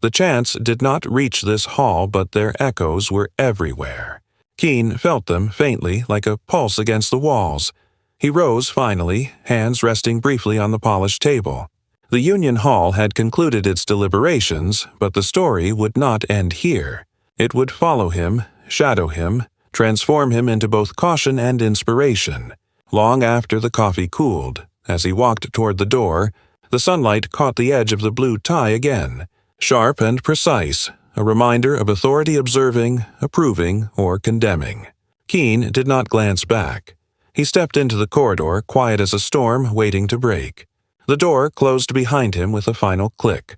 The chants did not reach this hall, but their echoes were everywhere. Keene felt them faintly, like a pulse against the walls. He rose finally, hands resting briefly on the polished table. The Union Hall had concluded its deliberations, but the story would not end here. It would follow him, shadow him, transform him into both caution and inspiration. Long after the coffee cooled, as he walked toward the door, the sunlight caught the edge of the blue tie again, sharp and precise, a reminder of authority observing, approving, or condemning. Keene did not glance back. He stepped into the corridor, quiet as a storm waiting to break. The door closed behind him with a final click.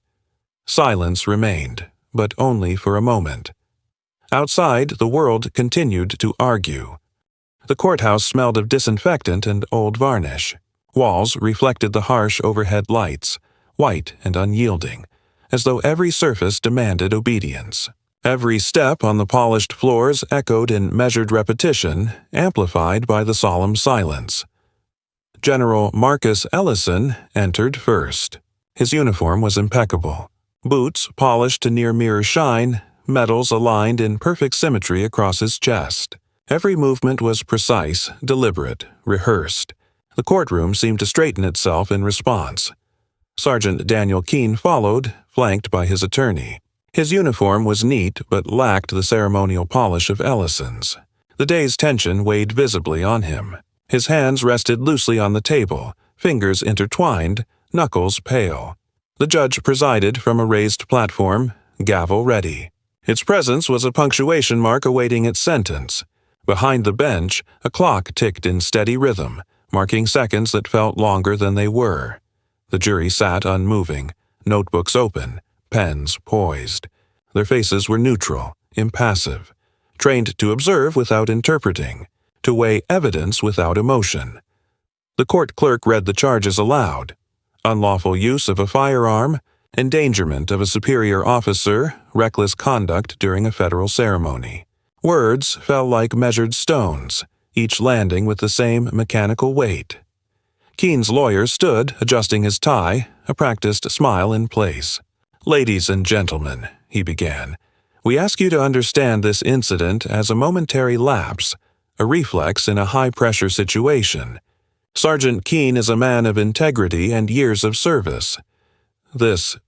Silence remained, but only for a moment. Outside, the world continued to argue. The courthouse smelled of disinfectant and old varnish. Walls reflected the harsh overhead lights, white and unyielding, as though every surface demanded obedience. Every step on the polished floors echoed in measured repetition, amplified by the solemn silence. General Marcus Ellison entered first. His uniform was impeccable. Boots polished to near mirror shine, medals aligned in perfect symmetry across his chest. Every movement was precise, deliberate, rehearsed. The courtroom seemed to straighten itself in response. Sergeant Daniel Keene followed, flanked by his attorney. His uniform was neat but lacked the ceremonial polish of Ellison's. The day's tension weighed visibly on him. His hands rested loosely on the table, fingers intertwined, knuckles pale. The judge presided from a raised platform, gavel ready. Its presence was a punctuation mark awaiting its sentence. Behind the bench, a clock ticked in steady rhythm, marking seconds that felt longer than they were. The jury sat unmoving, notebooks open, pens poised. Their faces were neutral, impassive, trained to observe without interpreting, to weigh evidence without emotion. The court clerk read the charges aloud: unlawful use of a firearm, endangerment of a superior officer, reckless conduct during a federal ceremony. Words fell like measured stones, each landing with the same mechanical weight. Keene's lawyer stood, adjusting his tie, a practiced smile in place. "Ladies and gentlemen," he began, "we ask you to understand this incident as a momentary lapse, a reflex in a high-pressure situation. Sergeant Keene is a man of integrity and years of service. This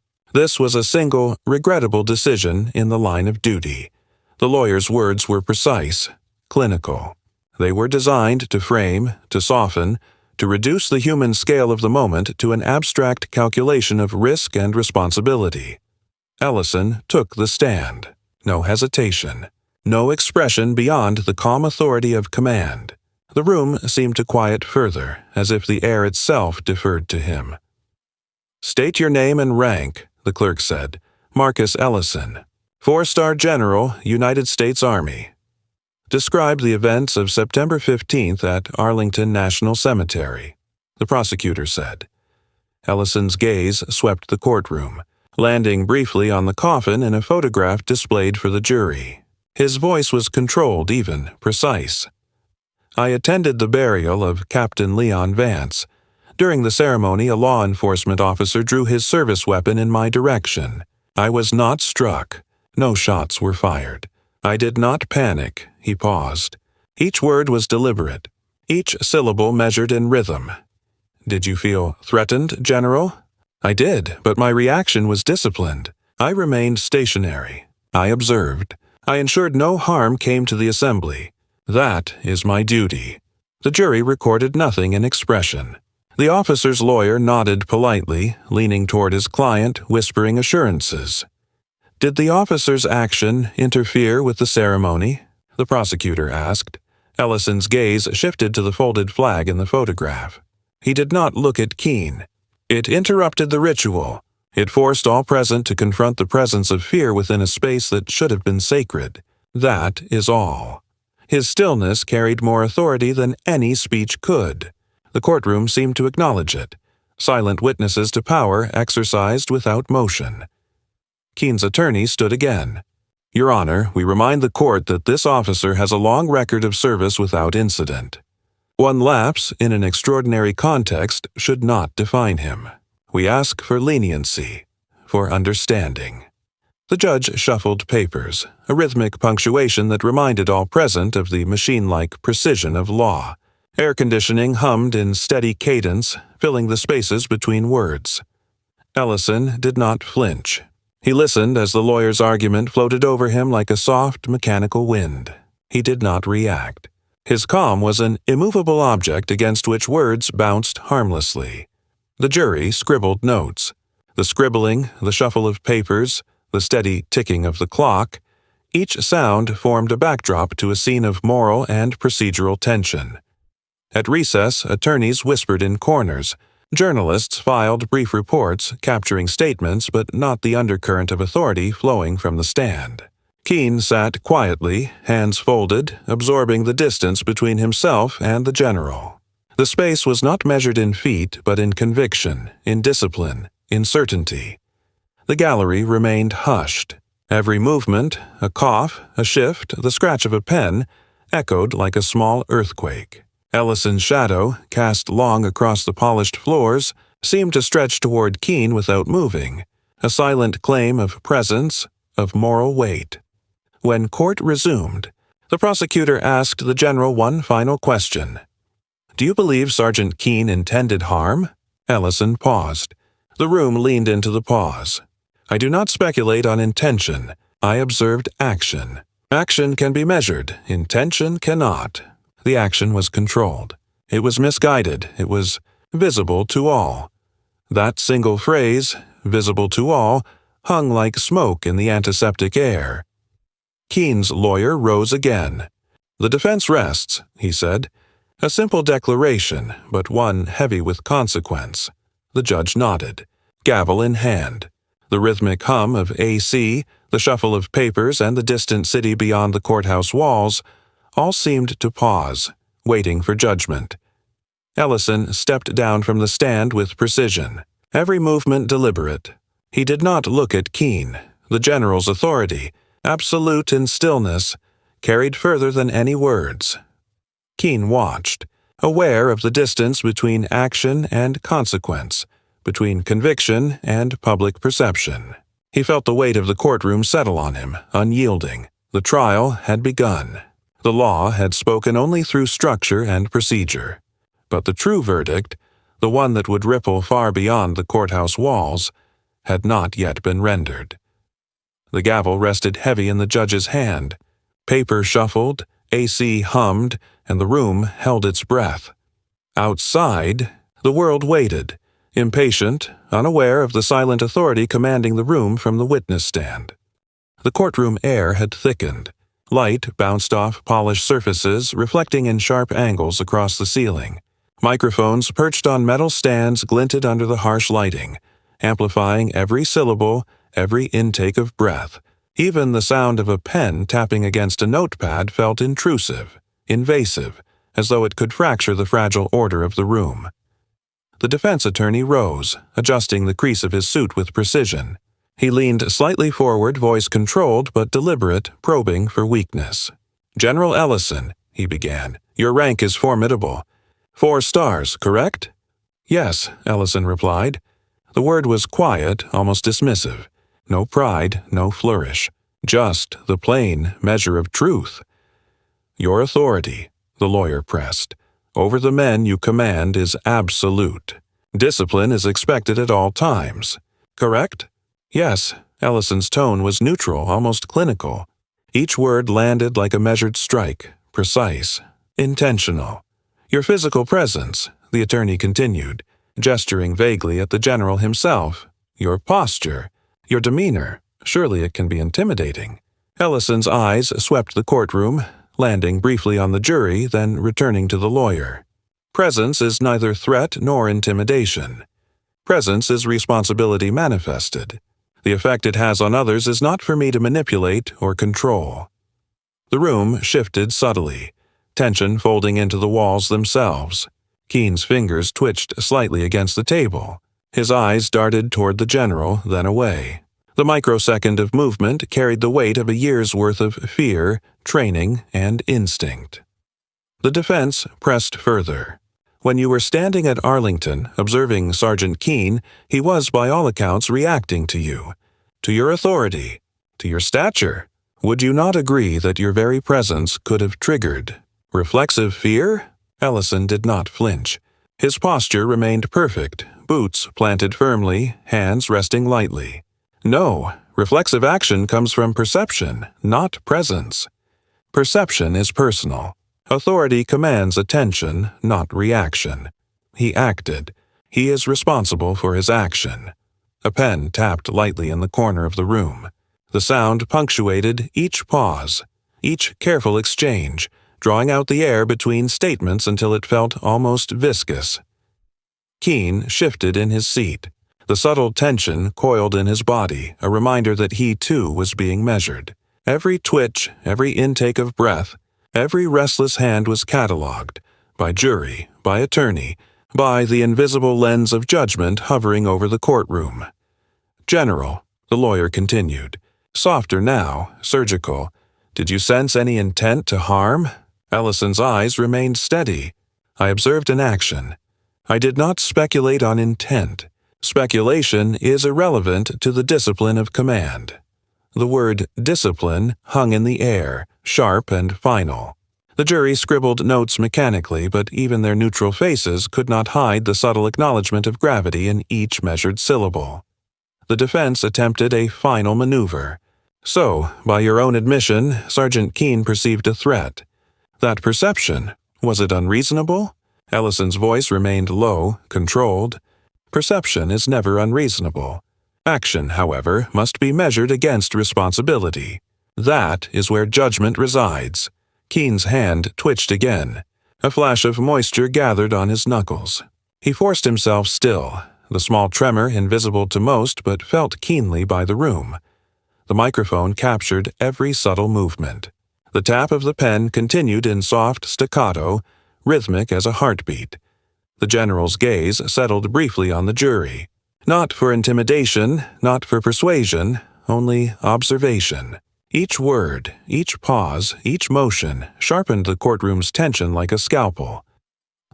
was a single, regrettable decision in the line of duty." The lawyer's words were precise, clinical. They were designed to frame, to soften, to reduce the human scale of the moment to an abstract calculation of risk and responsibility. Ellison took the stand. No hesitation. No expression beyond the calm authority of command. The room seemed to quiet further, as if the air itself deferred to him. "State your name and rank," the clerk said. "Marcus Ellison, 4-star General, United States Army." "Describe the events of September 15th at Arlington National Cemetery," the prosecutor said. Ellison's gaze swept the courtroom, landing briefly on the coffin and a photograph displayed for the jury. His voice was controlled, even precise. "I attended the burial of Captain Leon Vance. During the ceremony, a law enforcement officer drew his service weapon in my direction. I was not struck. No shots were fired. I did not panic." He paused. Each word was deliberate, each syllable measured in rhythm. "Did you feel threatened, General?" "I did, but my reaction was disciplined. I remained stationary. I observed. I ensured no harm came to the assembly. That is my duty." The jury recorded nothing in expression. The officer's lawyer nodded politely, leaning toward his client, whispering assurances. "Did the officer's action interfere with the ceremony?" the prosecutor asked. Ellison's gaze shifted to the folded flag in the photograph. He did not look at Keene. "It interrupted the ritual. It forced all present to confront the presence of fear within a space that should have been sacred. That is all." His stillness carried more authority than any speech could. The courtroom seemed to acknowledge it. Silent witnesses to power exercised without motion. Keene's attorney stood again. "Your Honor, we remind the court that this officer has a long record of service without incident. One lapse in an extraordinary context should not define him. We ask for leniency, for understanding." The judge shuffled papers, a rhythmic punctuation that reminded all present of the machine-like precision of law. Air conditioning hummed in steady cadence, filling the spaces between words. Ellison did not flinch. He listened as the lawyer's argument floated over him like a soft, mechanical wind. He did not react. His calm was an immovable object against which words bounced harmlessly. The jury scribbled notes. The scribbling, the shuffle of papers, the steady ticking of the clock, each sound formed a backdrop to a scene of moral and procedural tension. At recess, attorneys whispered in corners. Journalists filed brief reports, capturing statements but not the undercurrent of authority flowing from the stand. Keene sat quietly, hands folded, absorbing the distance between himself and the general. The space was not measured in feet but in conviction, in discipline, in certainty. The gallery remained hushed. Every movement, a cough, a shift, the scratch of a pen, echoed like a small earthquake. Ellison's shadow, cast long across the polished floors, seemed to stretch toward Keene without moving, a silent claim of presence, of moral weight. When court resumed, the prosecutor asked the general one final question. "Do you believe Sergeant Keene intended harm?" Ellison paused. The room leaned into the pause. "I do not speculate on intention. I observed action. Action can be measured. Intention cannot." The action was controlled. It was misguided. It was visible to all. That single phrase, visible to all, hung like smoke in the antiseptic air. Keene's lawyer rose again. "The defense rests," he said. A simple declaration, but one heavy with consequence. The judge nodded, gavel in hand. The rhythmic hum of AC, the shuffle of papers, and the distant city beyond the courthouse walls all seemed to pause, waiting for judgment. Ellison stepped down from the stand with precision, every movement deliberate. He did not look at Keene. The general's authority, absolute in stillness, carried further than any words. Keene watched, aware of the distance between action and consequence, between conviction and public perception. He felt the weight of the courtroom settle on him, unyielding. The trial had begun. The law had spoken only through structure and procedure. But the true verdict, the one that would ripple far beyond the courthouse walls, had not yet been rendered. The gavel rested heavy in the judge's hand. Paper shuffled, AC hummed, and the room held its breath. Outside, the world waited, impatient, unaware of the silent authority commanding the room from the witness stand. The courtroom air had thickened. Light bounced off polished surfaces, reflecting in sharp angles across the ceiling. Microphones perched on metal stands glinted under the harsh lighting, amplifying every syllable, every intake of breath. Even the sound of a pen tapping against a notepad felt intrusive, invasive, as though it could fracture the fragile order of the room. The defense attorney rose, adjusting the crease of his suit with precision. He leaned slightly forward, voice controlled but deliberate, probing for weakness. "General Ellison," he began, "your rank is formidable. 4 stars, correct?" "Yes," Ellison replied. The word was quiet, almost dismissive. No pride, no flourish. Just the plain measure of truth. "Your authority," the lawyer pressed, "over the men you command is absolute. Discipline is expected at all times. Correct?" "Yes." Ellison's tone was neutral, almost clinical. Each word landed like a measured strike, precise, intentional. "Your physical presence," the attorney continued, gesturing vaguely at the general himself. "Your posture, your demeanor, surely it can be intimidating." Ellison's eyes swept the courtroom, landing briefly on the jury, then returning to the lawyer. "Presence is neither threat nor intimidation. Presence is responsibility manifested. The effect it has on others is not for me to manipulate or control." The room shifted subtly, tension folding into the walls themselves. Keene's fingers twitched slightly against the table. His eyes darted toward the general, then away. The microsecond of movement carried the weight of a year's worth of fear, training, and instinct. The defense pressed further. "When you were standing at Arlington, observing Sergeant Keene, he was, by all accounts, reacting to you, to your authority, to your stature. Would you not agree that your very presence could have triggered reflexive fear?" Ellison did not flinch. His posture remained perfect, boots planted firmly, hands resting lightly. "No, reflexive action comes from perception, not presence. Perception is personal. Authority commands attention, not reaction. He acted. He is responsible for his action." A pen tapped lightly in the corner of the room. The sound punctuated each pause, each careful exchange, drawing out the air between statements until it felt almost viscous. Keene shifted in his seat. The subtle tension coiled in his body, a reminder that he too was being measured. Every twitch, every intake of breath, every restless hand was catalogued, by jury, by attorney, by the invisible lens of judgment hovering over the courtroom. "General," the lawyer continued, softer now, surgical, "did you sense any intent to harm?" Ellison's eyes remained steady. "I observed an action. I did not speculate on intent. Speculation is irrelevant to the discipline of command." The word discipline hung in the air, sharp and final. The jury scribbled notes mechanically, but even their neutral faces could not hide the subtle acknowledgement of gravity in each measured syllable. The defense attempted a final maneuver. "So, by your own admission, Sergeant Keene perceived a threat. That perception, was it unreasonable?" Ellison's voice remained low, controlled. "Perception is never unreasonable. Action, however, must be measured against responsibility. That is where judgment resides." Keene's hand twitched again. A flash of moisture gathered on his knuckles. He forced himself still, the small tremor invisible to most but felt keenly by the room. The microphone captured every subtle movement. The tap of the pen continued in soft staccato, rhythmic as a heartbeat. The general's gaze settled briefly on the jury. Not for intimidation, not for persuasion, only observation. Each word, each pause, each motion sharpened the courtroom's tension like a scalpel.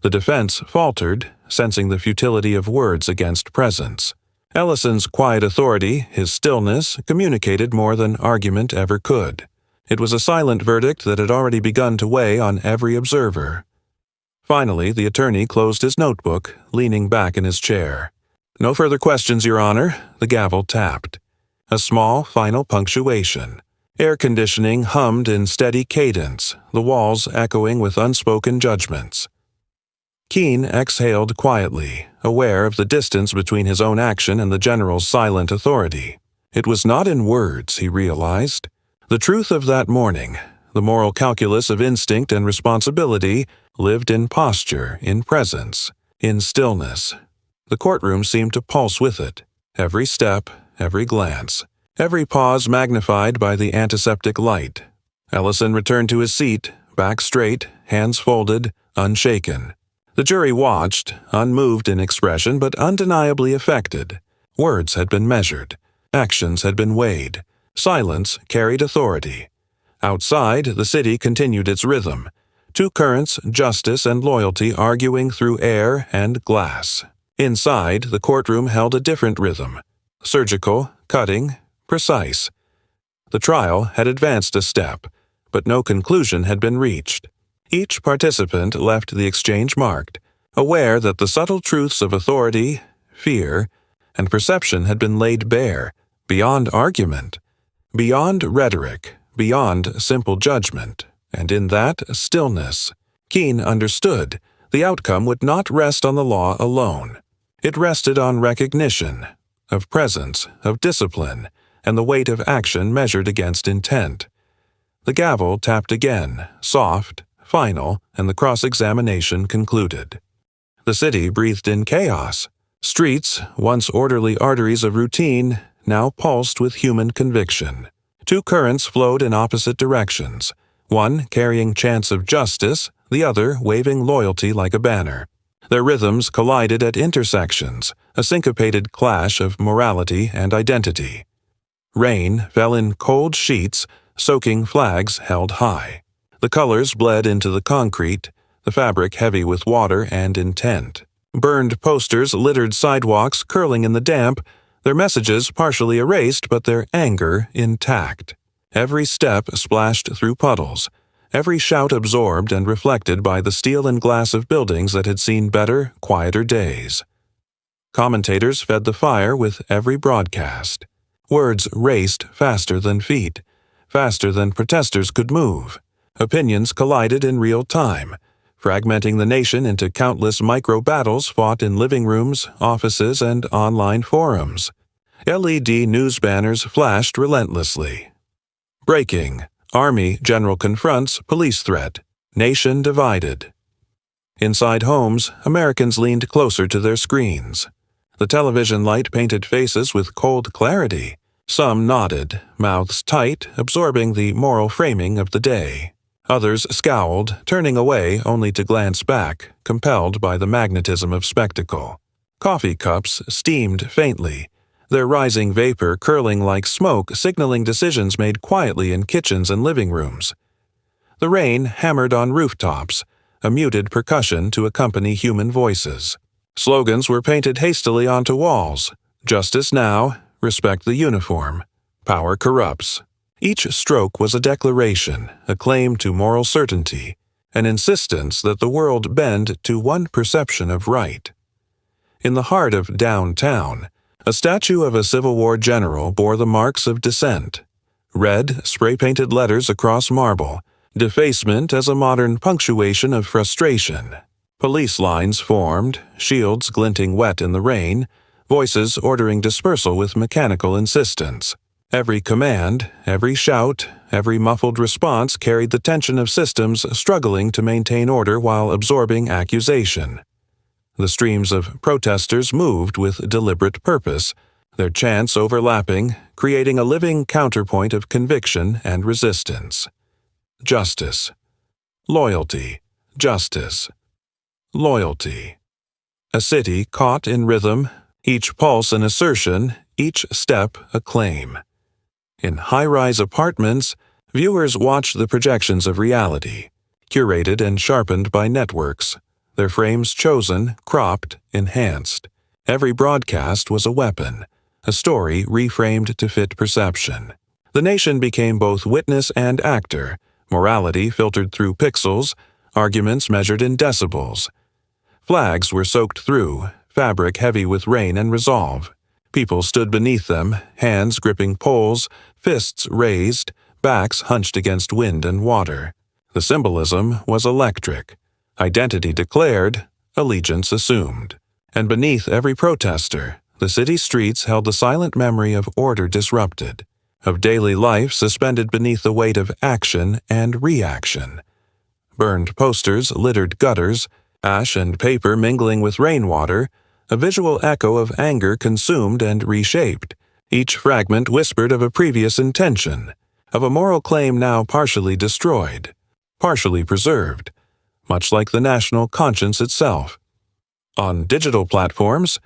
The defense faltered, sensing the futility of words against presence. Ellison's quiet authority, his stillness, communicated more than argument ever could. It was a silent verdict that had already begun to weigh on every observer. Finally, the attorney closed his notebook, leaning back in his chair. "No further questions, Your Honor," the gavel tapped. A small, final punctuation. Air conditioning hummed in steady cadence, the walls echoing with unspoken judgments. Keene exhaled quietly, aware of the distance between his own action and the general's silent authority. It was not in words, he realized. The truth of that morning, the moral calculus of instinct and responsibility, lived in posture, in presence, in stillness. The courtroom seemed to pulse with it. Every step, every glance, every pause magnified by the antiseptic light. Ellison returned to his seat, back straight, hands folded, unshaken. The jury watched, unmoved in expression but undeniably affected. Words had been measured. Actions had been weighed. Silence carried authority. Outside, the city continued its rhythm. Two currents, justice and loyalty, arguing through air and glass. Inside, the courtroom held a different rhythm. Surgical, cutting, precise. The trial had advanced a step, but no conclusion had been reached. Each participant left the exchange marked, aware that the subtle truths of authority, fear, and perception had been laid bare, beyond argument, beyond rhetoric, beyond simple judgment, and in that stillness, Keene understood the outcome would not rest on the law alone. It rested on recognition, of presence, of discipline, and the weight of action measured against intent. The gavel tapped again, soft, final, and the cross-examination concluded. The city breathed in chaos. Streets, once orderly arteries of routine, now pulsed with human conviction. Two currents flowed in opposite directions, one carrying chants of justice, the other waving loyalty like a banner. Their rhythms collided at intersections, a syncopated clash of morality and identity. Rain fell in cold sheets, soaking flags held high. The colors bled into the concrete, the fabric heavy with water and intent. Burned posters littered sidewalks, curling in the damp, their messages partially erased but their anger intact. Every step splashed through puddles, every shout absorbed and reflected by the steel and glass of buildings that had seen better, quieter days. Commentators fed the fire with every broadcast. Words raced faster than feet, faster than protesters could move. Opinions collided in real time, fragmenting the nation into countless micro-battles fought in living rooms, offices, and online forums. LED news banners flashed relentlessly. Breaking: Army General confronts police threat. Nation divided. Inside homes, Americans leaned closer to their screens. The television light painted faces with cold clarity. Some nodded, mouths tight, absorbing the moral framing of the day. Others scowled, turning away only to glance back, compelled by the magnetism of spectacle. Coffee cups steamed faintly, their rising vapor curling like smoke, signaling decisions made quietly in kitchens and living rooms. The rain hammered on rooftops, a muted percussion to accompany human voices. Slogans were painted hastily onto walls. Justice now, respect the uniform. Power corrupts. Each stroke was a declaration, a claim to moral certainty, an insistence that the world bend to one perception of right. In the heart of downtown, a statue of a Civil War general bore the marks of dissent. Red, spray-painted letters across marble, defacement as a modern punctuation of frustration. Police lines formed, shields glinting wet in the rain, voices ordering dispersal with mechanical insistence. Every command, every shout, every muffled response carried the tension of systems struggling to maintain order while absorbing accusation. The streams of protesters moved with deliberate purpose, their chants overlapping, creating a living counterpoint of conviction and resistance. Justice. Loyalty. Justice. Loyalty. A city caught in rhythm, each pulse an assertion, each step a claim. In high-rise apartments, viewers watched the projections of reality, curated and sharpened by networks, their frames chosen, cropped, enhanced. Every broadcast was a weapon, a story reframed to fit perception. The nation became both witness and actor, morality filtered through pixels, arguments measured in decibels. Flags were soaked through, fabric heavy with rain and resolve. People stood beneath them, hands gripping poles, fists raised, backs hunched against wind and water. The symbolism was electric. Identity declared, allegiance assumed. And beneath every protester, the city streets held the silent memory of order disrupted, of daily life suspended beneath the weight of action and reaction. Burned posters littered gutters, ash and paper mingling with rainwater, a visual echo of anger consumed and reshaped. Each fragment whispered of a previous intention, of a moral claim now partially destroyed, partially preserved, much like the national conscience itself. On digital platforms,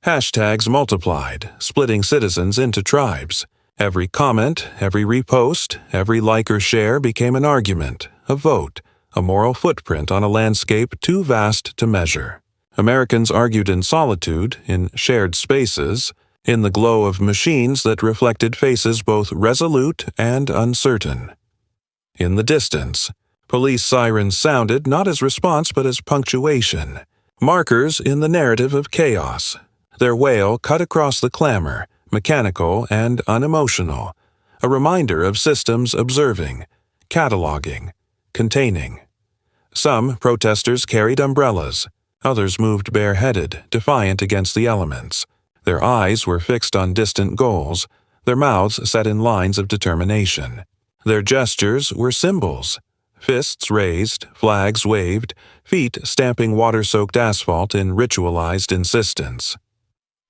hashtags multiplied, splitting citizens into tribes. Every comment, every repost, every like or share became an argument, a vote, a moral footprint on a landscape too vast to measure. Americans argued in solitude, in shared spaces, in the glow of machines that reflected faces both resolute and uncertain. In the distance, police sirens sounded not as response but as punctuation, markers in the narrative of chaos. Their wail cut across the clamor, mechanical and unemotional, a reminder of systems observing, cataloging, containing. Some protesters carried umbrellas. Others moved bareheaded, defiant against the elements. Their eyes were fixed on distant goals, their mouths set in lines of determination. Their gestures were symbols. Fists raised, flags waved, feet stamping water-soaked asphalt in ritualized insistence.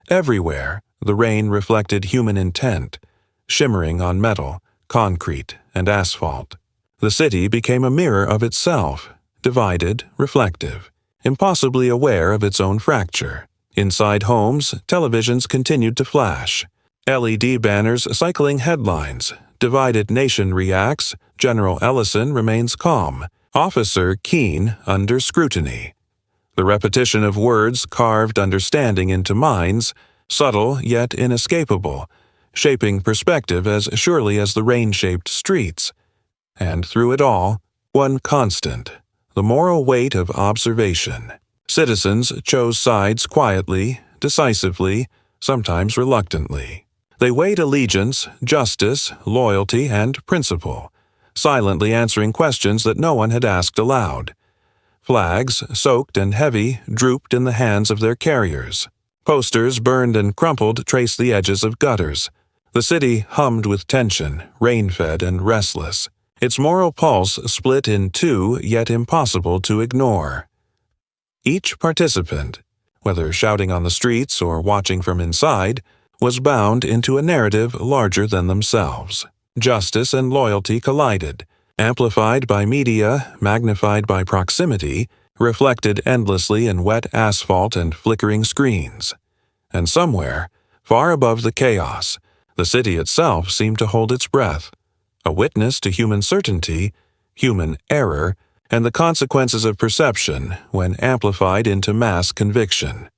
Everywhere, the rain reflected human intent, shimmering on metal, concrete, and asphalt. The city became a mirror of itself, divided, reflective, impossibly aware of its own fracture. Inside homes, televisions continued to flash. LED banners cycling headlines. Divided nation reacts. General Ellison remains calm. Officer keen under scrutiny. The repetition of words carved understanding into minds, subtle yet inescapable, shaping perspective as surely as the rain-shaped streets. And through it all, one constant, the moral weight of observation. Citizens chose sides quietly, decisively, sometimes reluctantly. They weighed allegiance, justice, loyalty, and principle, silently answering questions that no one had asked aloud. Flags, soaked and heavy, drooped in the hands of their carriers. Posters burned and crumpled traced the edges of gutters. The city hummed with tension, rain-fed and restless. Its moral pulse split in two, yet impossible to ignore. Each participant, whether shouting on the streets or watching from inside, was bound into a narrative larger than themselves. Justice and loyalty collided, amplified by media, magnified by proximity, reflected endlessly in wet asphalt and flickering screens. And somewhere, far above the chaos, the city itself seemed to hold its breath, a witness to human certainty, human error, and the consequences of perception when amplified into mass conviction.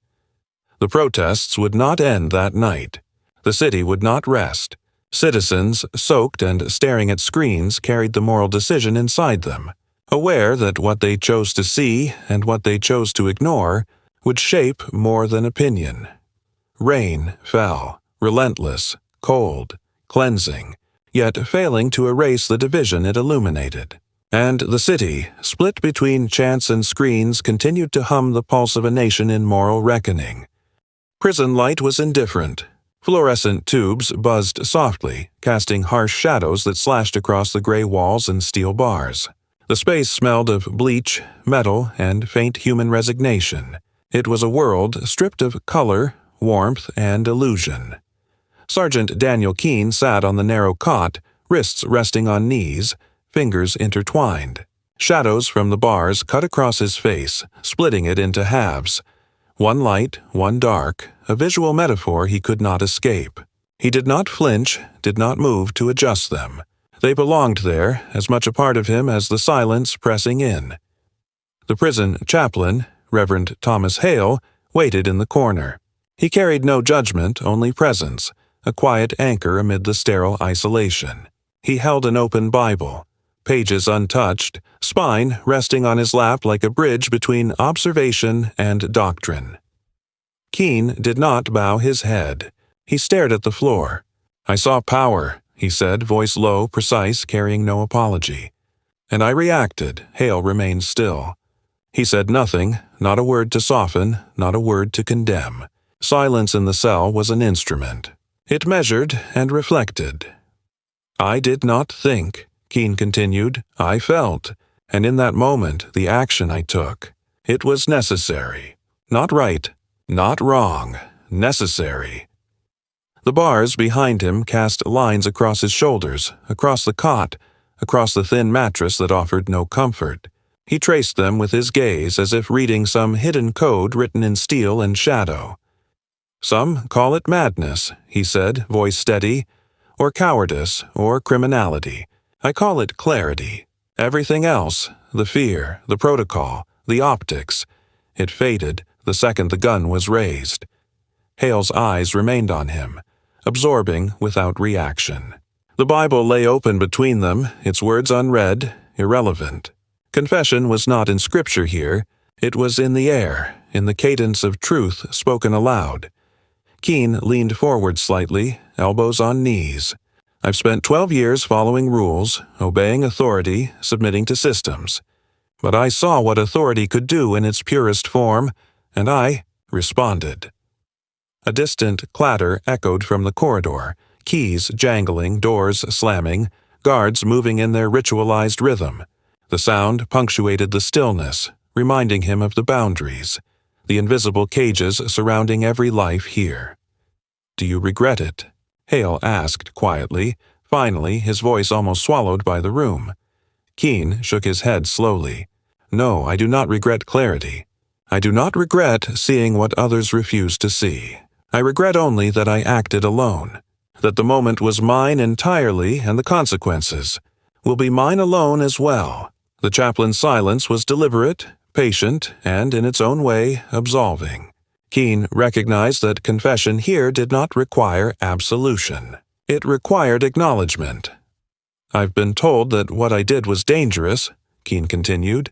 The protests would not end that night. The city would not rest. Citizens, soaked and staring at screens, carried the moral decision inside them, aware that what they chose to see and what they chose to ignore would shape more than opinion. Rain fell, relentless, cold, cleansing, yet failing to erase the division it illuminated. And the city, split between chants and screens, continued to hum the pulse of a nation in moral reckoning. Prison light was indifferent. Fluorescent tubes buzzed softly, casting harsh shadows that slashed across the gray walls and steel bars. The space smelled of bleach, metal, and faint human resignation. It was a world stripped of color, warmth, and illusion. Sergeant Daniel Keene sat on the narrow cot, wrists resting on knees, fingers intertwined. Shadows from the bars cut across his face, splitting it into halves. One light, one dark, a visual metaphor he could not escape. He did not flinch, did not move to adjust them. They belonged there, as much a part of him as the silence pressing in. The prison chaplain, Reverend Thomas Hale, waited in the corner. He carried no judgment, only presence, a quiet anchor amid the sterile isolation. He held an open Bible, pages untouched, spine resting on his lap like a bridge between observation and doctrine. Keene did not bow his head. He stared at the floor. "I saw power," he said, voice low, precise, carrying no apology. "And I reacted." Hale remained still. He said nothing, not a word to soften, not a word to condemn. Silence in the cell was an instrument. It measured and reflected. "I did not think," Keene continued. "I felt, and in that moment, the action I took. It was necessary. Not right, not wrong, necessary." The bars behind him cast lines across his shoulders, across the cot, across the thin mattress that offered no comfort. He traced them with his gaze as if reading some hidden code written in steel and shadow. "Some call it madness," he said, voice steady, "or cowardice, or criminality. I call it clarity. Everything else, the fear, the protocol, the optics, it faded the second the gun was raised." Hale's eyes remained on him, absorbing without reaction. The Bible lay open between them, its words unread, irrelevant. Confession was not in Scripture here. It was in the air, in the cadence of truth spoken aloud. Keene leaned forward slightly, elbows on knees. "I've spent 12 years following rules, obeying authority, submitting to systems. But I saw what authority could do in its purest form, and I responded." A distant clatter echoed from the corridor, keys jangling, doors slamming, guards moving in their ritualized rhythm. The sound punctuated the stillness, reminding him of the boundaries, the invisible cages surrounding every life here. "Do you regret it?" Hale asked quietly, finally, his voice almost swallowed by the room. Keene shook his head slowly. "No, I do not regret clarity. I do not regret seeing what others refuse to see. I regret only that I acted alone, that the moment was mine entirely and the consequences will be mine alone as well." The chaplain's silence was deliberate, patient, and in its own way absolving. Keene recognized that confession here did not require absolution. It required acknowledgement. "I've been told that what I did was dangerous," Keene continued,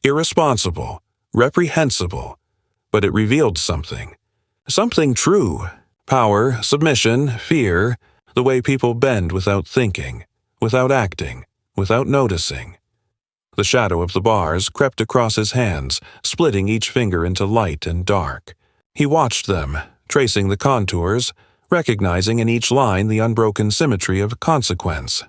"irresponsible, reprehensible, but it revealed something. Something true. Power, submission, fear, the way people bend without thinking, without acting, without noticing." The shadow of the bars crept across his hands, splitting each finger into light and dark. He watched them, tracing the contours, recognizing in each line the unbroken symmetry of consequence.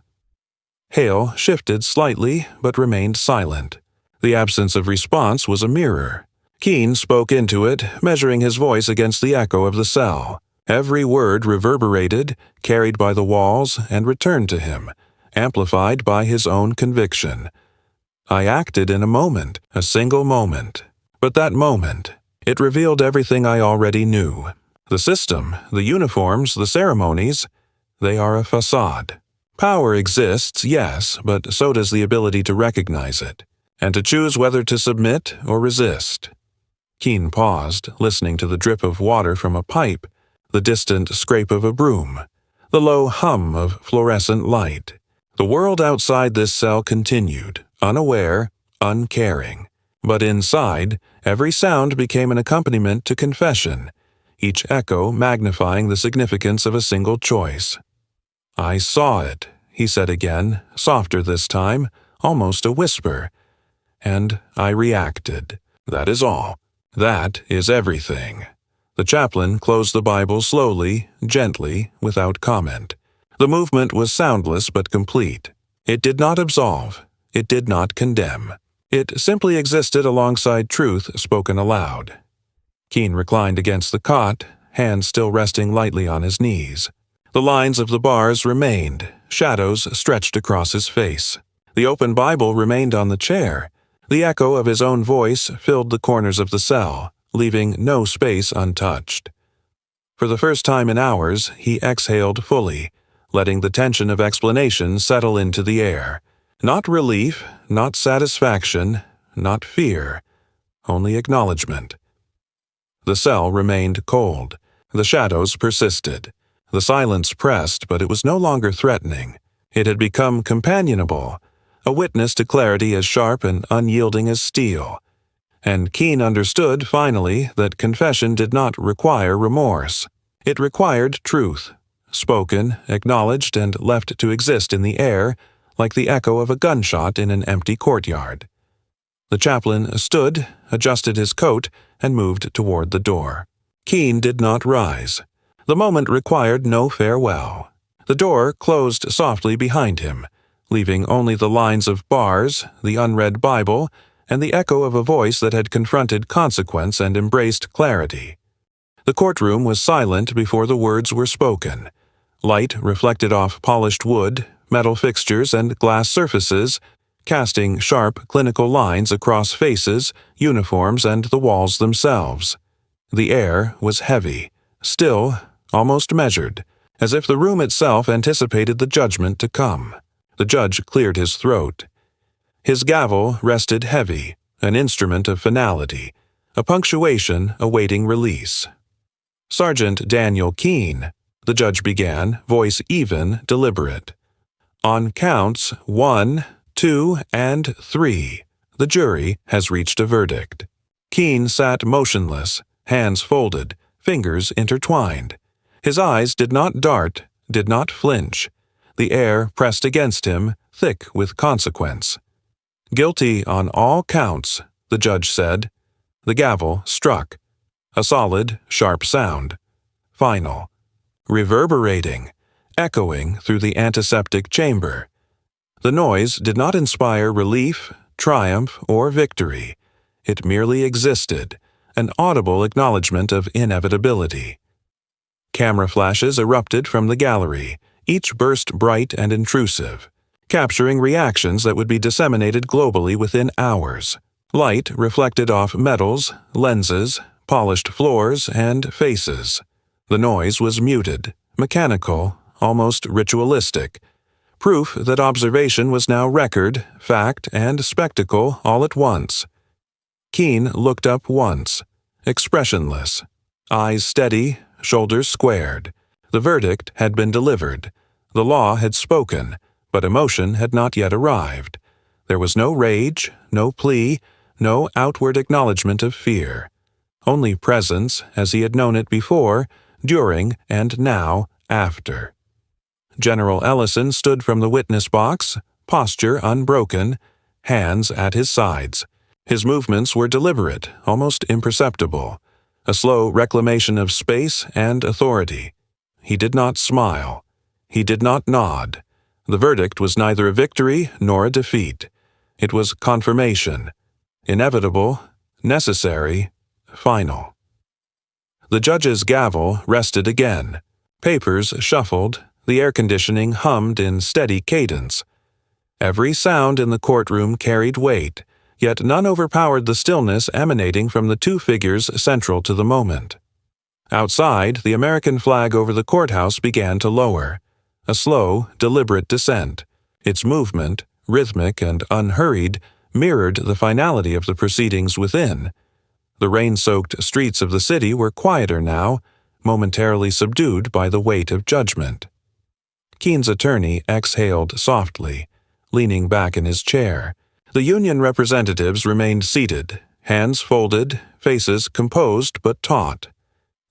Hale shifted slightly, but remained silent. The absence of response was a mirror. Keene spoke into it, measuring his voice against the echo of the cell. Every word reverberated, carried by the walls, and returned to him, amplified by his own conviction. "I acted in a moment, a single moment. But that moment, it revealed everything I already knew. The system, the uniforms, the ceremonies, they are a facade. Power exists, yes, but so does the ability to recognize it, and to choose whether to submit or resist." Keene paused, listening to the drip of water from a pipe, the distant scrape of a broom, the low hum of fluorescent light. The world outside this cell continued, unaware, uncaring. But inside, every sound became an accompaniment to confession, each echo magnifying the significance of a single choice. "I saw it," he said again, softer this time, almost a whisper. "And I reacted. That is all. That is everything." The chaplain closed the Bible slowly, gently, without comment. The movement was soundless but complete. It did not absolve. It did not condemn. It simply existed alongside truth spoken aloud. Keene reclined against the cot, hands still resting lightly on his knees. The lines of the bars remained, shadows stretched across his face. The open Bible remained on the chair. The echo of his own voice filled the corners of the cell, leaving no space untouched. For the first time in hours, he exhaled fully, letting the tension of explanation settle into the air. Not relief, not satisfaction, not fear, only acknowledgement. The cell remained cold. The shadows persisted. The silence pressed, but it was no longer threatening. It had become companionable, a witness to clarity as sharp and unyielding as steel. And Keene understood, finally, that confession did not require remorse. It required truth, spoken, acknowledged, and left to exist in the air, like the echo of a gunshot in an empty courtyard. The chaplain stood, adjusted his coat, and moved toward the door. Keene did not rise. The moment required no farewell. The door closed softly behind him, leaving only the lines of bars, the unread Bible, and the echo of a voice that had confronted consequence and embraced clarity. The courtroom was silent before the words were spoken. Light reflected off polished wood, metal fixtures, and glass surfaces, casting sharp clinical lines across faces, uniforms, and the walls themselves. The air was heavy, still, almost measured, as if the room itself anticipated the judgment to come. The judge cleared his throat. His gavel rested heavy, an instrument of finality, a punctuation awaiting release. Sergeant Daniel Keene, the judge began, voice even, deliberate. On counts 1, 2, and 3, the jury has reached a verdict. Keene sat motionless, hands folded, fingers intertwined. His eyes did not dart, did not flinch. The air pressed against him, thick with consequence. Guilty on all counts, the judge said. The gavel struck. A solid, sharp sound. Final. Reverberating, echoing through the antiseptic chamber. The noise did not inspire relief, triumph, or victory. It merely existed, an audible acknowledgement of inevitability. Camera flashes erupted from the gallery, each burst bright and intrusive, capturing reactions that would be disseminated globally within hours. Light reflected off metals, lenses, polished floors, and faces. The noise was muted, mechanical, almost ritualistic, proof that observation was now record, fact, and spectacle all at once. Keene looked up once, expressionless, eyes steady, shoulders squared. The verdict had been delivered. The law had spoken, but emotion had not yet arrived. There was no rage, no plea, no outward acknowledgement of fear. Only presence, as he had known it before, during, and now, after. General Ellison stood from the witness box, posture unbroken, hands at his sides. His movements were deliberate, almost imperceptible, a slow reclamation of space and authority. He did not smile. He did not nod. The verdict was neither a victory nor a defeat. It was confirmation, inevitable, necessary, final. The judge's gavel rested again. Papers shuffled, the air conditioning hummed in steady cadence. Every sound in the courtroom carried weight, yet none overpowered the stillness emanating from the two figures central to the moment. Outside, the American flag over the courthouse began to lower, a slow, deliberate descent. Its movement, rhythmic and unhurried, mirrored the finality of the proceedings within. The rain-soaked streets of the city were quieter now, momentarily subdued by the weight of judgment. Keene's attorney exhaled softly, leaning back in his chair. The union representatives remained seated, hands folded, faces composed but taut.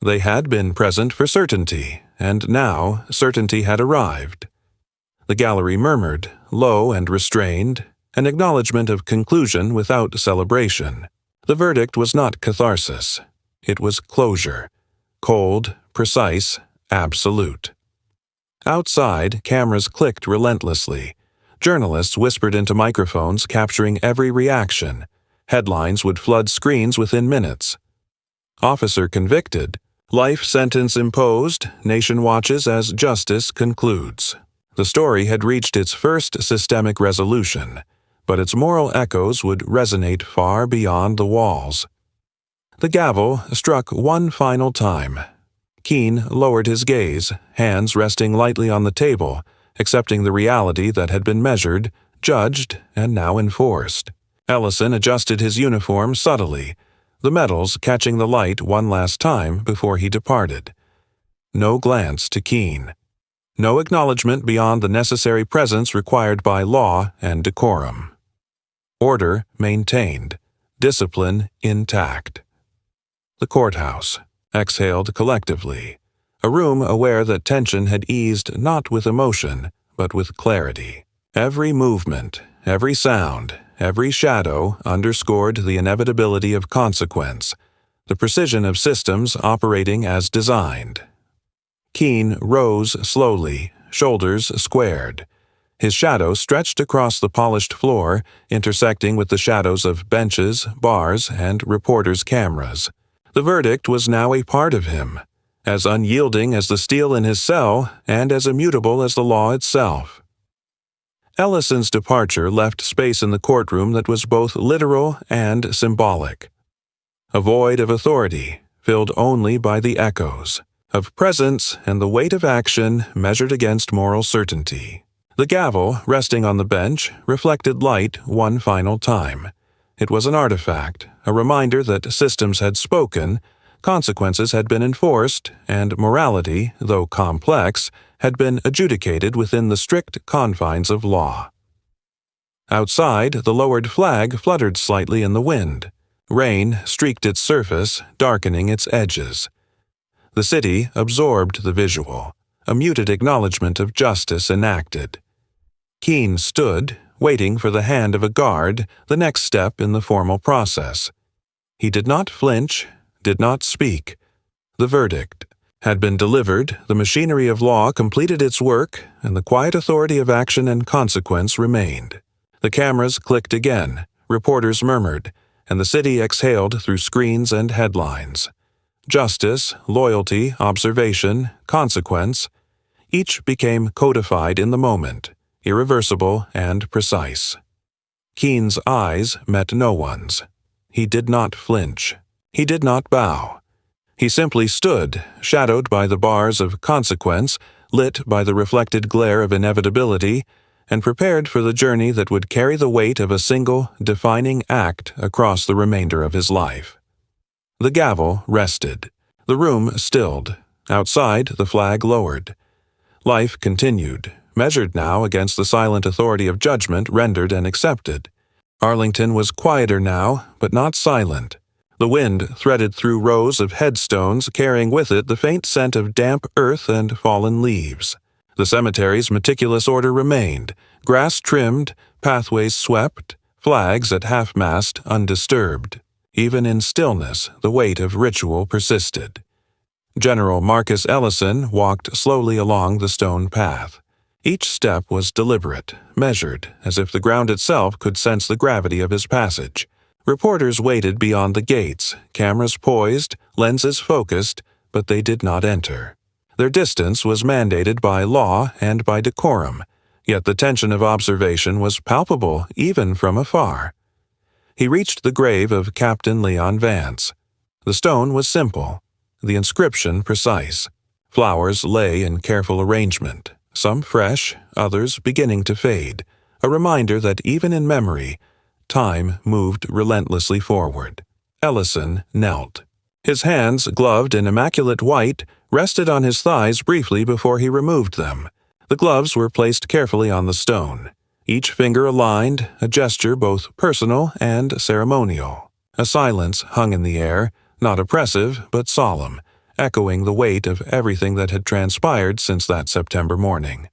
They had been present for certainty, and now certainty had arrived. The gallery murmured, low and restrained, an acknowledgement of conclusion without celebration. The verdict was not catharsis. It was closure. cold, precise, absolute. Outside, cameras clicked relentlessly. Journalists whispered into microphones, capturing every reaction. Headlines would flood screens within minutes. Officer convicted. Life sentence imposed. Nation watches as justice concludes. The story had reached its first systemic resolution, but its moral echoes would resonate far beyond the walls. The gavel struck one final time. Keene lowered his gaze, hands resting lightly on the table, accepting the reality that had been measured, judged, and now enforced. Ellison adjusted his uniform subtly, the metals catching the light one last time before he departed. No glance to Keene. No acknowledgement beyond the necessary presence required by law and decorum. Order maintained. Discipline intact. The courthouse exhaled collectively, a room aware that tension had eased not with emotion, but with clarity. Every movement, every sound, every shadow underscored the inevitability of consequence, the precision of systems operating as designed. Keene rose slowly, shoulders squared. His shadow stretched across the polished floor, intersecting with the shadows of benches, bars, and reporters' cameras. The verdict was now a part of him, as unyielding as the steel in his cell and as immutable as the law itself. Ellison's departure left space in the courtroom that was both literal and symbolic. A void of authority, filled only by the echoes of presence and the weight of action measured against moral certainty. The gavel, resting on the bench, reflected light one final time. It was an artifact, a reminder that systems had spoken, consequences had been enforced, and morality, though complex, had been adjudicated within the strict confines of law. Outside, the lowered flag fluttered slightly in the wind. Rain streaked its surface, darkening its edges. The city absorbed the visual, a muted acknowledgement of justice enacted. Keene stood, waiting for the hand of a guard, the next step in the formal process. He did not flinch, did not speak. The verdict had been delivered, the machinery of law completed its work, and the quiet authority of action and consequence remained. The cameras clicked again, reporters murmured, and the city exhaled through screens and headlines. Justice, loyalty, observation, consequence, each became codified in the moment, irreversible and precise. Keene's eyes met no one's. He did not flinch. He did not bow. He simply stood, shadowed by the bars of consequence, lit by the reflected glare of inevitability, and prepared for the journey that would carry the weight of a single, defining act across the remainder of his life. The gavel rested. The room stilled. Outside, the flag lowered. Life continued, measured now against the silent authority of judgment rendered and accepted. Arlington was quieter now, but not silent. The wind threaded through rows of headstones, carrying with it the faint scent of damp earth and fallen leaves. The cemetery's meticulous order remained, grass trimmed, pathways swept, flags at half-mast undisturbed. Even in stillness, the weight of ritual persisted. General Marcus Ellison walked slowly along the stone path. Each step was deliberate, measured, as if the ground itself could sense the gravity of his passage. Reporters waited beyond the gates, cameras poised, lenses focused, but they did not enter. Their distance was mandated by law and by decorum, yet the tension of observation was palpable even from afar. He reached the grave of Captain Leon Vance. The stone was simple, the inscription precise. Flowers lay in careful arrangement, some fresh, others beginning to fade, a reminder that even in memory, time moved relentlessly forward. Ellison knelt. His hands, gloved in immaculate white, rested on his thighs briefly before he removed them. The gloves were placed carefully on the stone, each finger aligned, a gesture both personal and ceremonial. A silence hung in the air, not oppressive but solemn, echoing the weight of everything that had transpired since that September morning.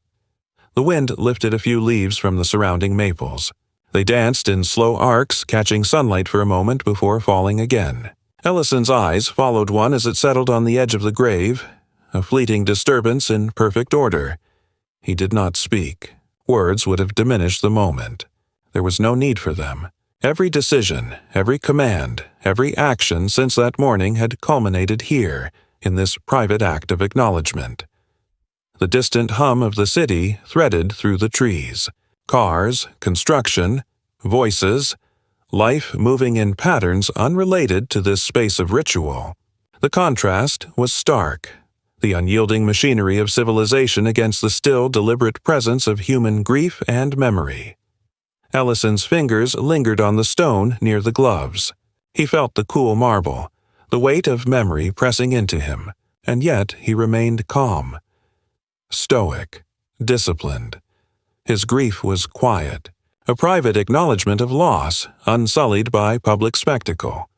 The wind lifted a few leaves from the surrounding maples. They danced in slow arcs, catching sunlight for a moment before falling again. Ellison's eyes followed one as it settled on the edge of the grave, a fleeting disturbance in perfect order. He did not speak. Words would have diminished the moment. There was no need for them. Every decision, every command, every action since that morning had culminated here, in this private act of acknowledgement. The distant hum of the city threaded through the trees. Cars, construction, voices, life moving in patterns unrelated to this space of ritual. The contrast was stark. The unyielding machinery of civilization against the still, deliberate presence of human grief and memory. Ellison's fingers lingered on the stone near the gloves. He felt the cool marble, the weight of memory pressing into him, and yet he remained calm. Stoic, disciplined. His grief was quiet, a private acknowledgement of loss, unsullied by public spectacle.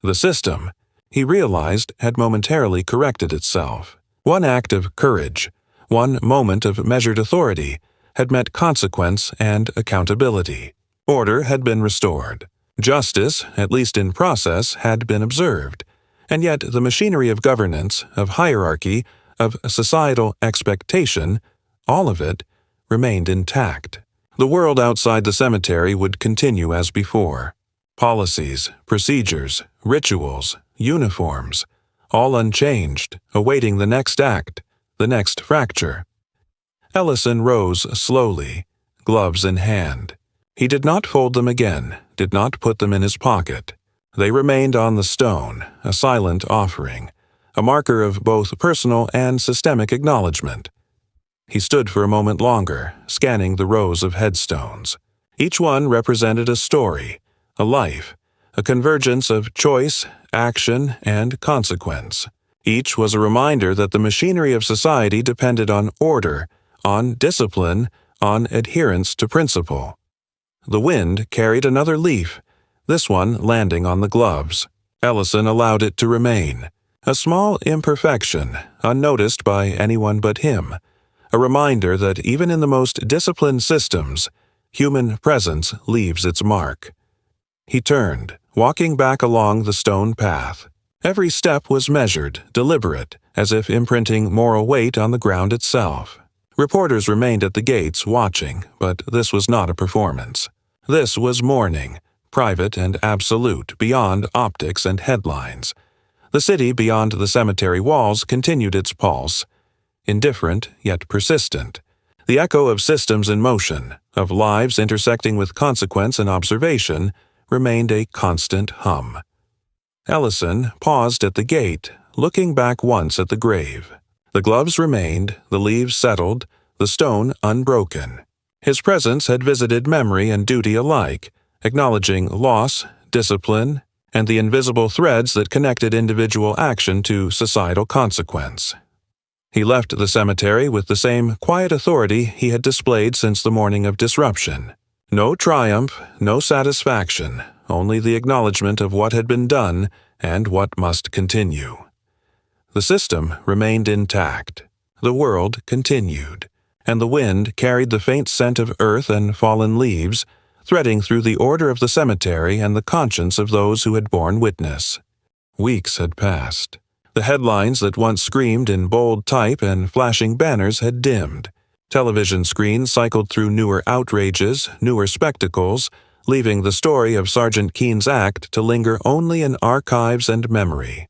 The system, he realized, had momentarily corrected itself. One act of courage, one moment of measured authority, had met consequence and accountability. Order had been restored. Justice, at least in process, had been observed. And yet the machinery of governance, of hierarchy, of societal expectation, all of it, remained intact. The world outside the cemetery would continue as before. Policies, procedures, rituals, uniforms, all unchanged, awaiting the next act, the next fracture. Ellison rose slowly, gloves in hand. He did not fold them again, did not put them in his pocket. They remained on the stone, a silent offering, a marker of both personal and systemic acknowledgement. He stood for a moment longer, scanning the rows of headstones. Each one represented a story, a life, a convergence of choice, action, and consequence. Each was a reminder that the machinery of society depended on order, on discipline, on adherence to principle. The wind carried another leaf, this one landing on the gloves. Ellison allowed it to remain, a small imperfection, unnoticed by anyone but him, a reminder that even in the most disciplined systems, human presence leaves its mark. He turned, walking back along the stone path. Every step was measured, deliberate, as if imprinting moral weight on the ground itself. Reporters remained at the gates watching, but this was not a performance. This was mourning, private and absolute, beyond optics and headlines. The city beyond the cemetery walls continued its pulse, indifferent yet persistent. The echo of systems in motion, of lives intersecting with consequence and observation, remained a constant hum. Ellison paused at the gate, looking back once at the grave. The gloves remained, the leaves settled, the stone unbroken. His presence had visited memory and duty alike, acknowledging loss, discipline, and the invisible threads that connected individual action to societal consequence. He left the cemetery with the same quiet authority he had displayed since the morning of disruption. No triumph, no satisfaction, only the acknowledgement of what had been done and what must continue. The system remained intact. The world continued, and the wind carried the faint scent of earth and fallen leaves, threading through the order of the cemetery and the conscience of those who had borne witness. Weeks had passed. The headlines that once screamed in bold type and flashing banners had dimmed. Television screens cycled through newer outrages, newer spectacles, leaving the story of Sergeant Keene's act to linger only in archives and memory.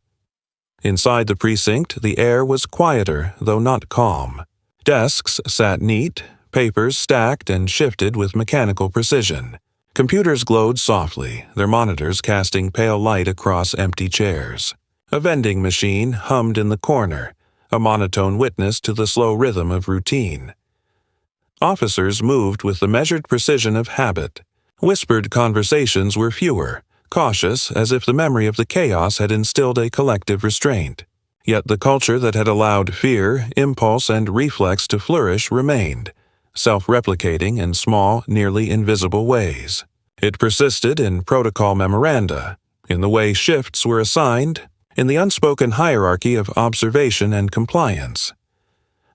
Inside the precinct, the air was quieter, though not calm. Desks sat neat, papers stacked and shifted with mechanical precision. Computers glowed softly, their monitors casting pale light across empty chairs. A vending machine hummed in the corner, a monotone witness to the slow rhythm of routine. Officers moved with the measured precision of habit. Whispered conversations were fewer, cautious as if the memory of the chaos had instilled a collective restraint. Yet the culture that had allowed fear, impulse, and reflex to flourish remained, self-replicating in small, nearly invisible ways. It persisted in protocol memoranda, in the way shifts were assigned, in the unspoken hierarchy of observation and compliance.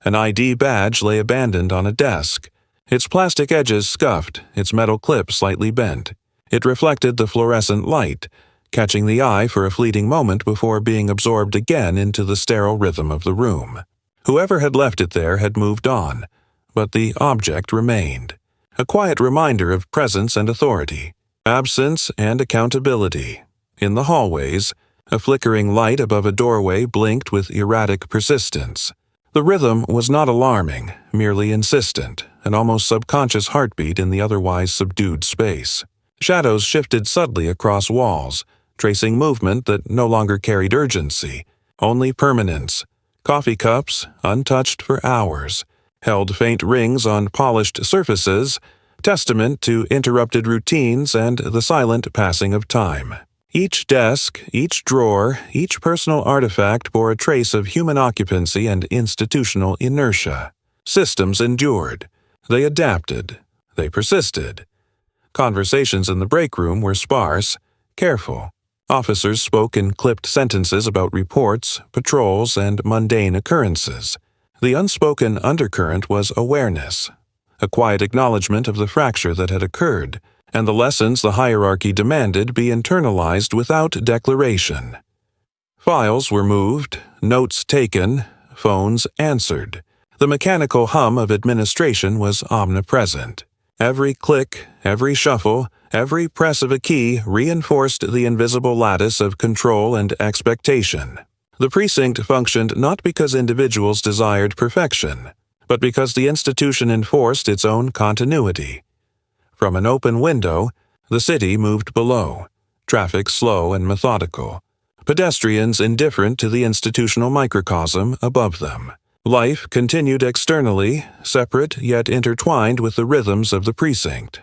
An ID badge lay abandoned on a desk, its plastic edges scuffed, its metal clip slightly bent. It reflected the fluorescent light, catching the eye for a fleeting moment before being absorbed again into the sterile rhythm of the room. Whoever had left it there had moved on, but the object remained, a quiet reminder of presence and authority, absence and accountability. In the hallways, a flickering light above a doorway blinked with erratic persistence. The rhythm was not alarming, merely insistent, an almost subconscious heartbeat in the otherwise subdued space. Shadows shifted subtly across walls, tracing movement that no longer carried urgency, only permanence. Coffee cups, untouched for hours, held faint rings on polished surfaces, testament to interrupted routines and the silent passing of time. Each desk, each drawer, each personal artifact bore a trace of human occupancy and institutional inertia. Systems endured. They adapted. They persisted. Conversations in the break room were sparse, careful. Officers spoke in clipped sentences about reports, patrols, and mundane occurrences. The unspoken undercurrent was awareness, a quiet acknowledgement of the fracture that had occurred, and the lessons the hierarchy demanded be internalized without declaration. Files were moved, notes taken, phones answered. The mechanical hum of administration was omnipresent. Every click, every shuffle, every press of a key reinforced the invisible lattice of control and expectation. The precinct functioned not because individuals desired perfection, but because the institution enforced its own continuity. From an open window, the city moved below, traffic slow and methodical, pedestrians indifferent to the institutional microcosm above them. Life continued externally, separate yet intertwined with the rhythms of the precinct.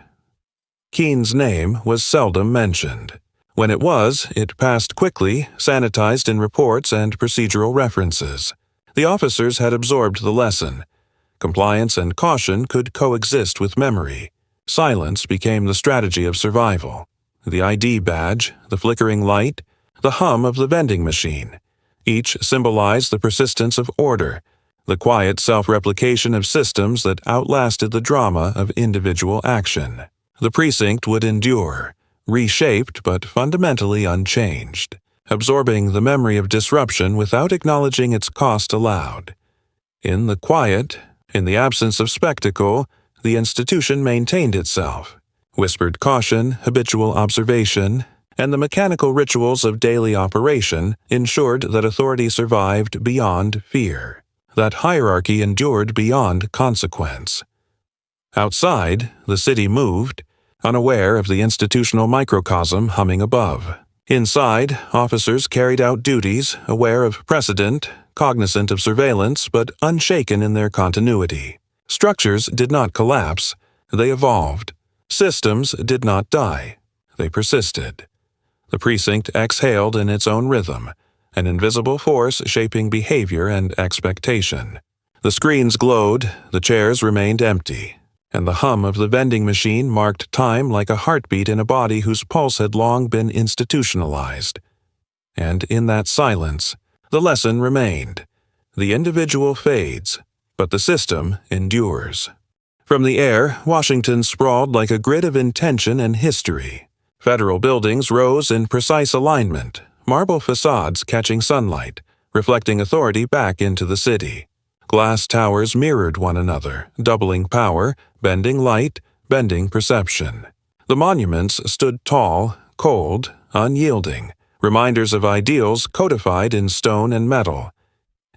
Keene's name was seldom mentioned. When it was, it passed quickly, sanitized in reports and procedural references. The officers had absorbed the lesson. Compliance and caution could coexist with memory. Silence became the strategy of survival. The ID badge, the flickering light, the hum of the vending machine. Each symbolized the persistence of order, the quiet self-replication of systems that outlasted the drama of individual action. The precinct would endure, reshaped but fundamentally unchanged, absorbing the memory of disruption without acknowledging its cost aloud. In the quiet, in the absence of spectacle, the institution maintained itself. Whispered caution, habitual observation, and the mechanical rituals of daily operation ensured that authority survived beyond fear, that hierarchy endured beyond consequence. Outside, the city moved, unaware of the institutional microcosm humming above. Inside, officers carried out duties, aware of precedent, cognizant of surveillance, but unshaken in their continuity. Structures did not collapse, they evolved. Systems did not die, they persisted. The precinct exhaled in its own rhythm, an invisible force shaping behavior and expectation. The screens glowed, the chairs remained empty, and the hum of the vending machine marked time like a heartbeat in a body whose pulse had long been institutionalized. And in that silence, the lesson remained. The individual fades, but the system endures. From the air, Washington sprawled like a grid of intention and history. Federal buildings rose in precise alignment, marble facades catching sunlight, reflecting authority back into the city. Glass towers mirrored one another, doubling power, bending light, bending perception. The monuments stood tall, cold, unyielding, reminders of ideals codified in stone and metal.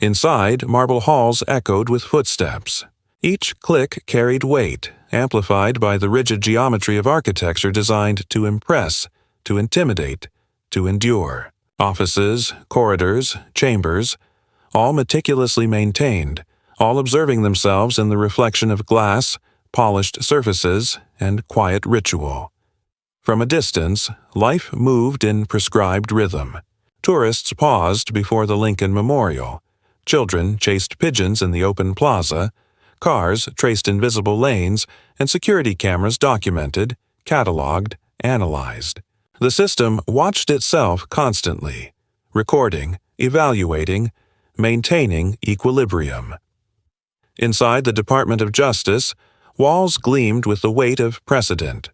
Inside, marble halls echoed with footsteps. Each click carried weight, amplified by the rigid geometry of architecture designed to impress, to intimidate, to endure. Offices, corridors, chambers, all meticulously maintained, all observing themselves in the reflection of glass, polished surfaces, and quiet ritual. From a distance, life moved in prescribed rhythm. Tourists paused before the Lincoln Memorial. Children chased pigeons in the open plaza. Cars traced invisible lanes, and security cameras documented, cataloged, analyzed. The system watched itself constantly, recording, evaluating, maintaining equilibrium. Inside the Department of Justice, walls gleamed with the weight of precedent.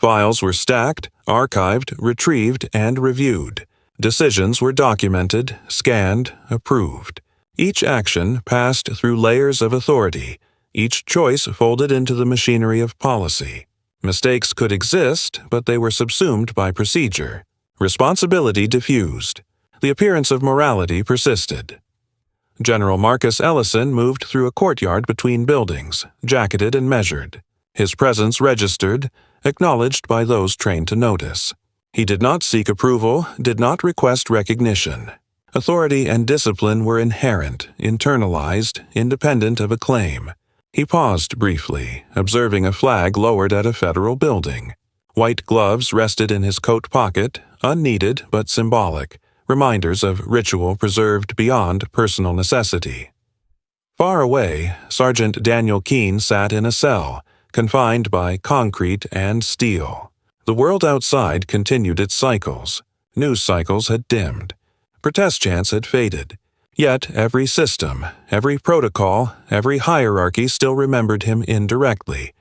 Files were stacked, archived, retrieved, and reviewed. Decisions were documented, scanned, approved. Each action passed through layers of authority, each choice folded into the machinery of policy. Mistakes could exist, but they were subsumed by procedure. Responsibility diffused. The appearance of morality persisted. General Marcus Ellison moved through a courtyard between buildings, jacketed and measured. His presence registered, acknowledged by those trained to notice. He did not seek approval, did not request recognition. Authority and discipline were inherent, internalized, independent of acclaim. He paused briefly, observing a flag lowered at a federal building. White gloves rested in his coat pocket, unneeded but symbolic, reminders of ritual preserved beyond personal necessity. Far away, Sergeant Daniel Keene sat in a cell, confined by concrete and steel. The world outside continued its cycles. News cycles had dimmed. Protest chants had faded. Yet every system, every protocol, every hierarchy still remembered him indirectly.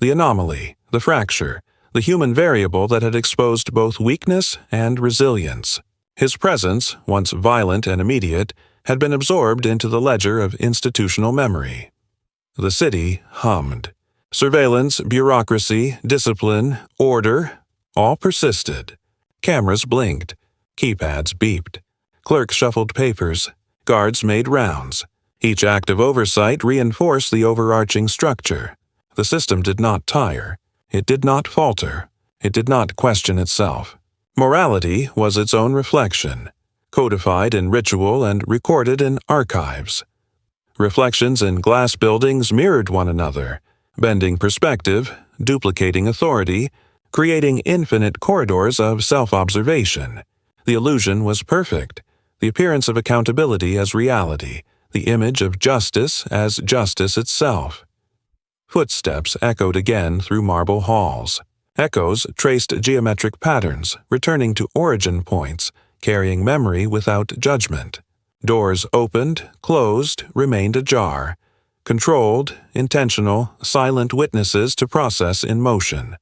The anomaly, the fracture, the human variable that had exposed both weakness and resilience. His presence, once violent and immediate, had been absorbed into the ledger of institutional memory. The city hummed. Surveillance, bureaucracy, discipline, order, all persisted. Cameras blinked. Keypads beeped. Clerks shuffled papers. Guards made rounds. Each act of oversight reinforced the overarching structure. The system did not tire. It did not falter. It did not question itself. Morality was its own reflection, codified in ritual and recorded in archives. Reflections in glass buildings mirrored one another, bending perspective, duplicating authority, creating infinite corridors of self-observation. The illusion was perfect, the appearance of accountability as reality, the image of justice as justice itself. Footsteps echoed again through marble halls. Echoes traced geometric patterns, returning to origin points, carrying memory without judgment. Doors opened, closed, remained ajar. Controlled, intentional, silent witnesses to process in motion.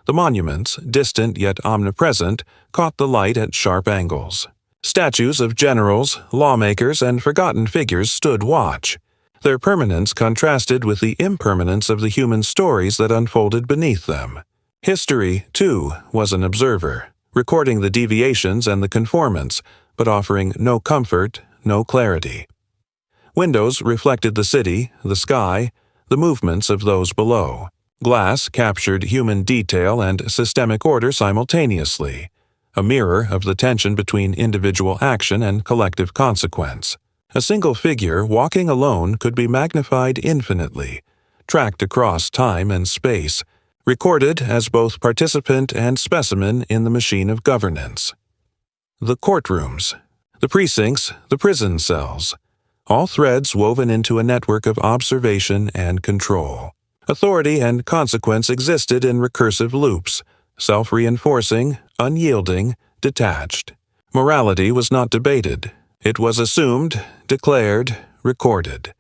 The monuments, distant yet omnipresent, caught the light at sharp angles. Statues of generals, lawmakers, and forgotten figures stood watch. Their permanence contrasted with the impermanence of the human stories that unfolded beneath them. History, too, was an observer, recording the deviations and the conformants, but offering no comfort, no clarity. Windows reflected the city, the sky, the movements of those below. Glass captured human detail and systemic order simultaneously, a mirror of the tension between individual action and collective consequence. A single figure walking alone could be magnified infinitely, tracked across time and space, recorded as both participant and specimen in the machine of governance. The courtrooms, the precincts, the prison cells, all threads woven into a network of observation and control. Authority and consequence existed in recursive loops, self-reinforcing, unyielding, detached. Morality was not debated. It was assumed, declared, recorded.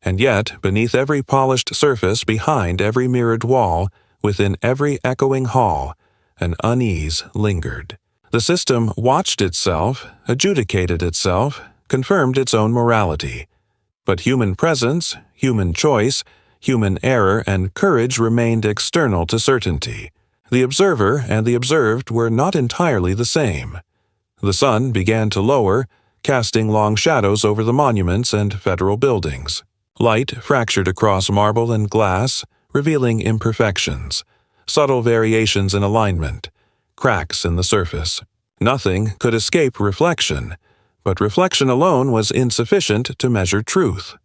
And yet, beneath every polished surface, behind every mirrored wall, within every echoing hall, an unease lingered. The system watched itself, adjudicated itself, confirmed its own morality. But human presence, human choice, human error, and courage remained external to certainty. The observer and the observed were not entirely the same. The sun began to lower, casting long shadows over the monuments and federal buildings. Light fractured across marble and glass, revealing imperfections, subtle variations in alignment, cracks in the surface. Nothing could escape reflection, but reflection alone was insufficient to measure truth.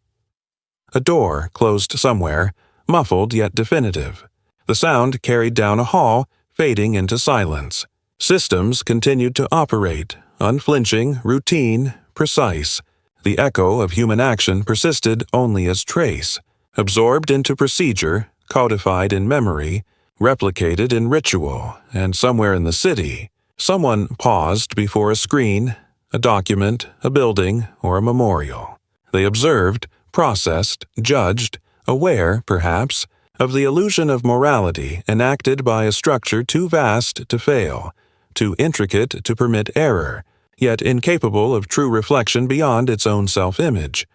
A door closed somewhere, muffled yet definitive. The sound carried down a hall, fading into silence. Systems continued to operate, unflinching, routine, precise. The echo of human action persisted only as trace, absorbed into procedure, codified in memory, replicated in ritual, and somewhere in the city, someone paused before a screen, a document, a building, or a memorial. They observed, processed, judged, aware, perhaps, of the illusion of morality enacted by a structure too vast to fail, too intricate to permit error, yet incapable of true reflection beyond its own self-image.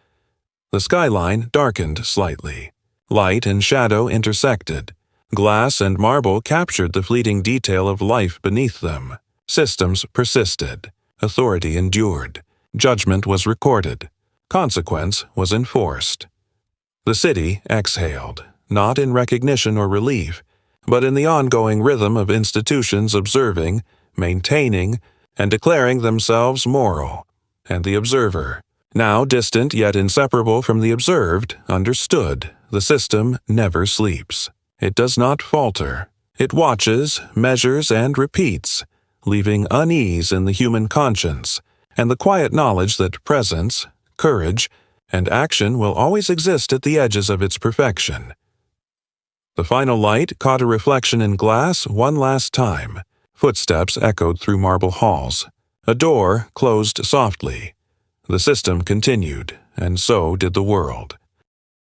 The skyline darkened slightly. Light and shadow intersected. Glass and marble captured the fleeting detail of life beneath them. Systems persisted. Authority endured. Judgment was recorded. Consequence was enforced. The city exhaled, not in recognition or relief, but in the ongoing rhythm of institutions observing, maintaining, and declaring themselves moral, and the observer, now distant yet inseparable from the observed, understood the system never sleeps. It does not falter. It watches, measures, and repeats, leaving unease in the human conscience, and the quiet knowledge that presence, courage, and action will always exist at the edges of its perfection. The final light caught a reflection in glass one last time. Footsteps echoed through marble halls. A door closed softly. The system continued, and so did the world.